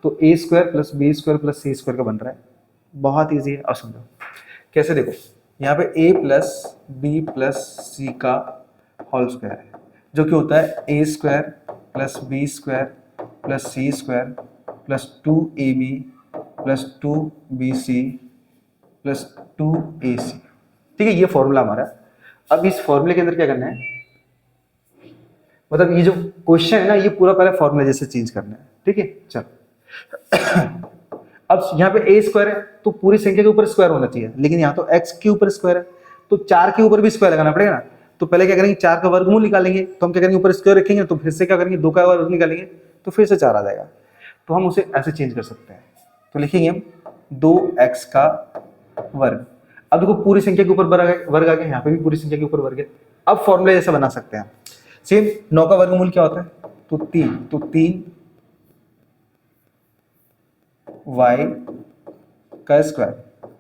तो a² plus b² plus c² का बन रहा है। बहुत ईजी है। और समझो कैसे, देखो यहाँ पे a प्लस बी प्लस सी का होल स्क्वायर है, जो कि होता है a² plus b² plus c² plus 2ab plus 2bc plus 2ac। ठीक है, ये फॉर्मूला हमारा। अब इस फॉर्मूले के अंदर क्या करना है, मतलब ये जो क्वेश्चन है ना, ये पूरा पहले फॉर्मूला जैसे चेंज करना है। ठीक है, चलो अब यहाँ पे a² है तो पूरी संख्या के ऊपर स्क्वायर होना चाहिए, लेकिन यहाँ तो x के ऊपर स्क्वायर है तो 4 के ऊपर भी स्क्वायर लगाना पड़ेगा ना। तो पहले क्या करेंगे, 4 का वर्गमूल निकालेंगे, तो हम क्या करेंगे, ऊपर स्क्वायर रखेंगे, तो फिर से क्या करेंगे, 2 का वर्ग निकालेंगे तो फिर से 4 आ जाएगा। तो हम उसे ऐसे चेंज कर सकते हैं, तो लिखेंगे हम 2x का वर्ग। अब देखो पूरी संख्या के ऊपर वर्ग आ गया, यहाँ पे भी पूरी संख्या के ऊपर वर्ग है। अब फॉर्मूला जैसा बना सकते हैं सेम। 9 का वर्गमूल क्या होता है, तो 3, तो 3y का स्क्वायर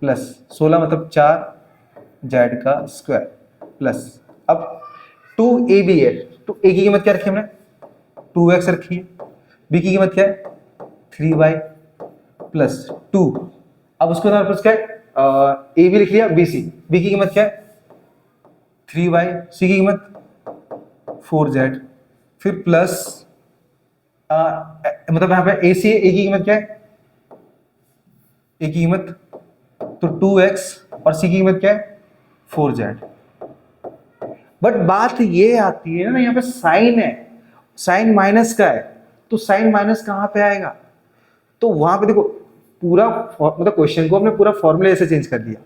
प्लस 16 मतलब 4z का स्क्वायर प्लस, अब 2ab है तो a की कीमत क्या रखी हमने, 2x रखी है, b की कीमत क्या है 3y प्लस 2। अब उसको ना क्या है, a भी लिख लिया, b की कीमत क्या है 3y, c की कीमत 4z, फिर प्लस मतलब यहाँ पे ac है, a की कीमत क्या है, a की कीमत तो 2x और c की कीमत क्या है 4z। बट बात ये आती है ना, यहाँ पे साइन है, साइन माइनस का है, तो साइन माइनस कहाँ पे आएगा, तो वहां पे देखो पूरा मतलब क्वेश्चन को हमने पूरा फॉर्मूले से चेंज कर दिया।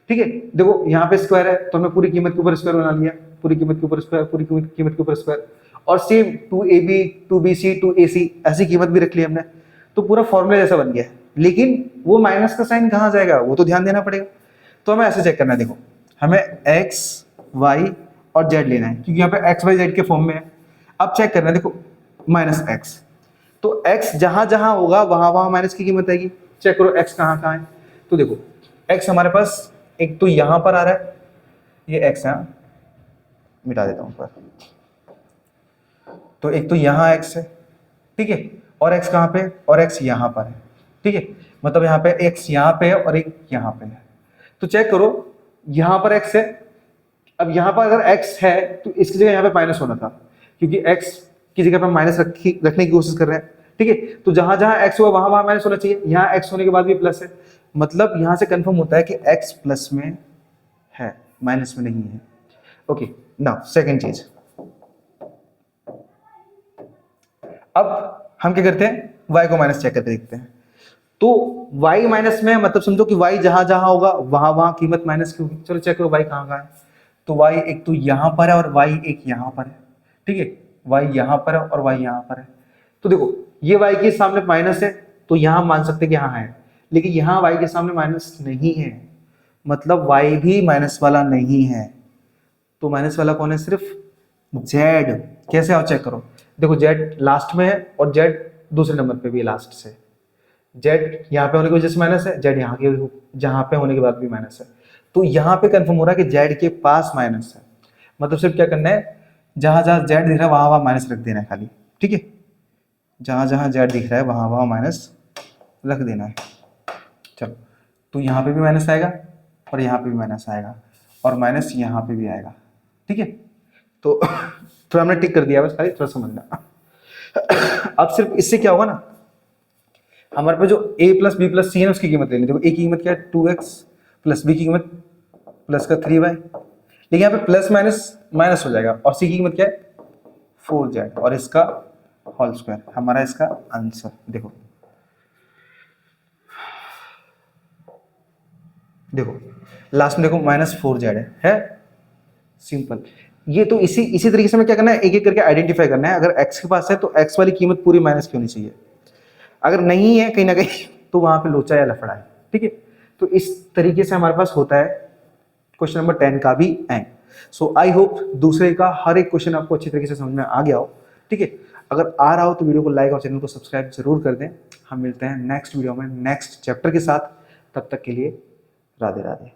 ठीक है, देखो यहाँ पे स्क्वायर है तो हमने पूरी कीमत के ऊपर स्क्वायर बना लिया, पूरी कीमत के ऊपर स्क्वायर, पूरी कीमत के ऊपर स्क्वायर, और सेम 2ab 2bc 2ac ऐसी कीमत भी रख ली हमने, तो पूरा फॉर्मूला जैसा बन गया है। लेकिन वो माइनस का साइन कहाँ जाएगा, वो तो ध्यान देना पड़ेगा। तो हमें ऐसे चेक करना है, देखो हमें x y और z लेना है, क्योंकि यहाँ पे x y z के फॉर्म में है। अब चेक करना है, देखो माइनस x, तो x जहां जहां होगा वहां वहां माइनस की कीमत आएगी। चेक करो x कहां कहां है, तो देखो x हमारे पास एक तो यहां पर आ रहा है, ये x है, मिटा देता हूं पर, तो एक तो यहां x है, ठीक है, और x कहां पे, और x यहां पर है। ठीक है, मतलब यहाँ पे x यहां पे है और एक यहां पे है। तो चेक करो यहां पर x है, अब यहां पर अगर x है तो इसकी जगह यहाँ पे माइनस होना था, क्योंकि x की जगह पर माइनस रखने की कोशिश कर रहे हैं। ठीक है, तो जहां जहां x हुआ वहां वहां माइनस होना चाहिए, यहाँ x होने के बाद भी प्लस है, मतलब यहां से कंफर्म होता है कि x प्लस में है, माइनस में नहीं है। ओके, नाउ सेकंड चीज, अब हम क्या करते हैं, y को माइनस चेक करके देखते हैं। तो y माइनस में, मतलब समझो कि y जहां जहां होगा वहां वहां कीमत माइनस की होगी। चलो चेक करो y कहां कहां है, तो y एक तो यहां पर है और y एक यहां पर है। ठीक है, y यहां पर है और y यहां पर है। तो देखो ये y के सामने माइनस है तो यहां मान सकते कि यहाँ है, लेकिन यहाँ y के सामने माइनस नहीं है, मतलब y भी माइनस वाला नहीं है। तो माइनस वाला कौन है, सिर्फ z। कैसे आओ चेक करो, देखो z लास्ट में है और z दूसरे नंबर पे भी है लास्ट से, z यहाँ पे होने की वजह से माइनस है, z यहाँ के जहां पे होने के बाद भी माइनस है। तो यहाँ पे कंफर्म हो रहा है कि z के पास माइनस है, मतलब सिर्फ क्या करना है, जहां जहां z दिख रहा है वहां वहां माइनस रख देना है खाली। ठीक है, जहां जहां z दिख रहा है वहां वहां माइनस रख देना है। चलो, तो यहाँ पे भी माइनस आएगा और यहाँ पे भी माइनस आएगा और माइनस यहाँ पे भी आएगा। ठीक है, तो थोड़ा हमने टिक कर दिया, बस खाली थोड़ा समझना। अब सिर्फ इससे क्या होगा ना, हमारे पास जो a प्लस बी प्लस सी है ना, उसकी कीमत लेनी। देखो a की कीमत क्या है 2x प्लस b की कीमत प्लस का 3y, लेकिन यहाँ पे प्लस माइनस माइनस हो जाएगा, और c की कीमत क्या है 4z और इसका होल स्क्वायर, हमारा इसका आंसर। देखो देखो लास्ट में देखो माइनस 4z है सिंपल। ये तो इसी इसी तरीके से हमें क्या करना है, एक एक करके आइडेंटिफाई करना है। अगर x के पास है तो x वाली कीमत पूरी माइनस की होनी चाहिए, अगर नहीं है कहीं ना कहीं तो वहां पे लोचा या लफड़ा है। ठीक है, तो इस तरीके से हमारे पास होता है क्वेश्चन नंबर 10 का भी एंड। सो आई होप दूसरे का हर एक क्वेश्चन आपको अच्छी तरीके से समझ में आ गया हो। ठीक है, अगर आ रहा हो तो वीडियो को लाइक और चैनल को सब्सक्राइब जरूर कर दें। हम मिलते हैं नेक्स्ट वीडियो में नेक्स्ट चैप्टर के साथ, तब तक के लिए राधे राधे।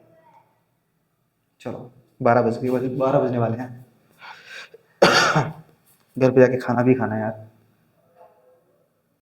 चलो 12 बजने वाले हैं, घर पे जाके खाना भी खाना है यार।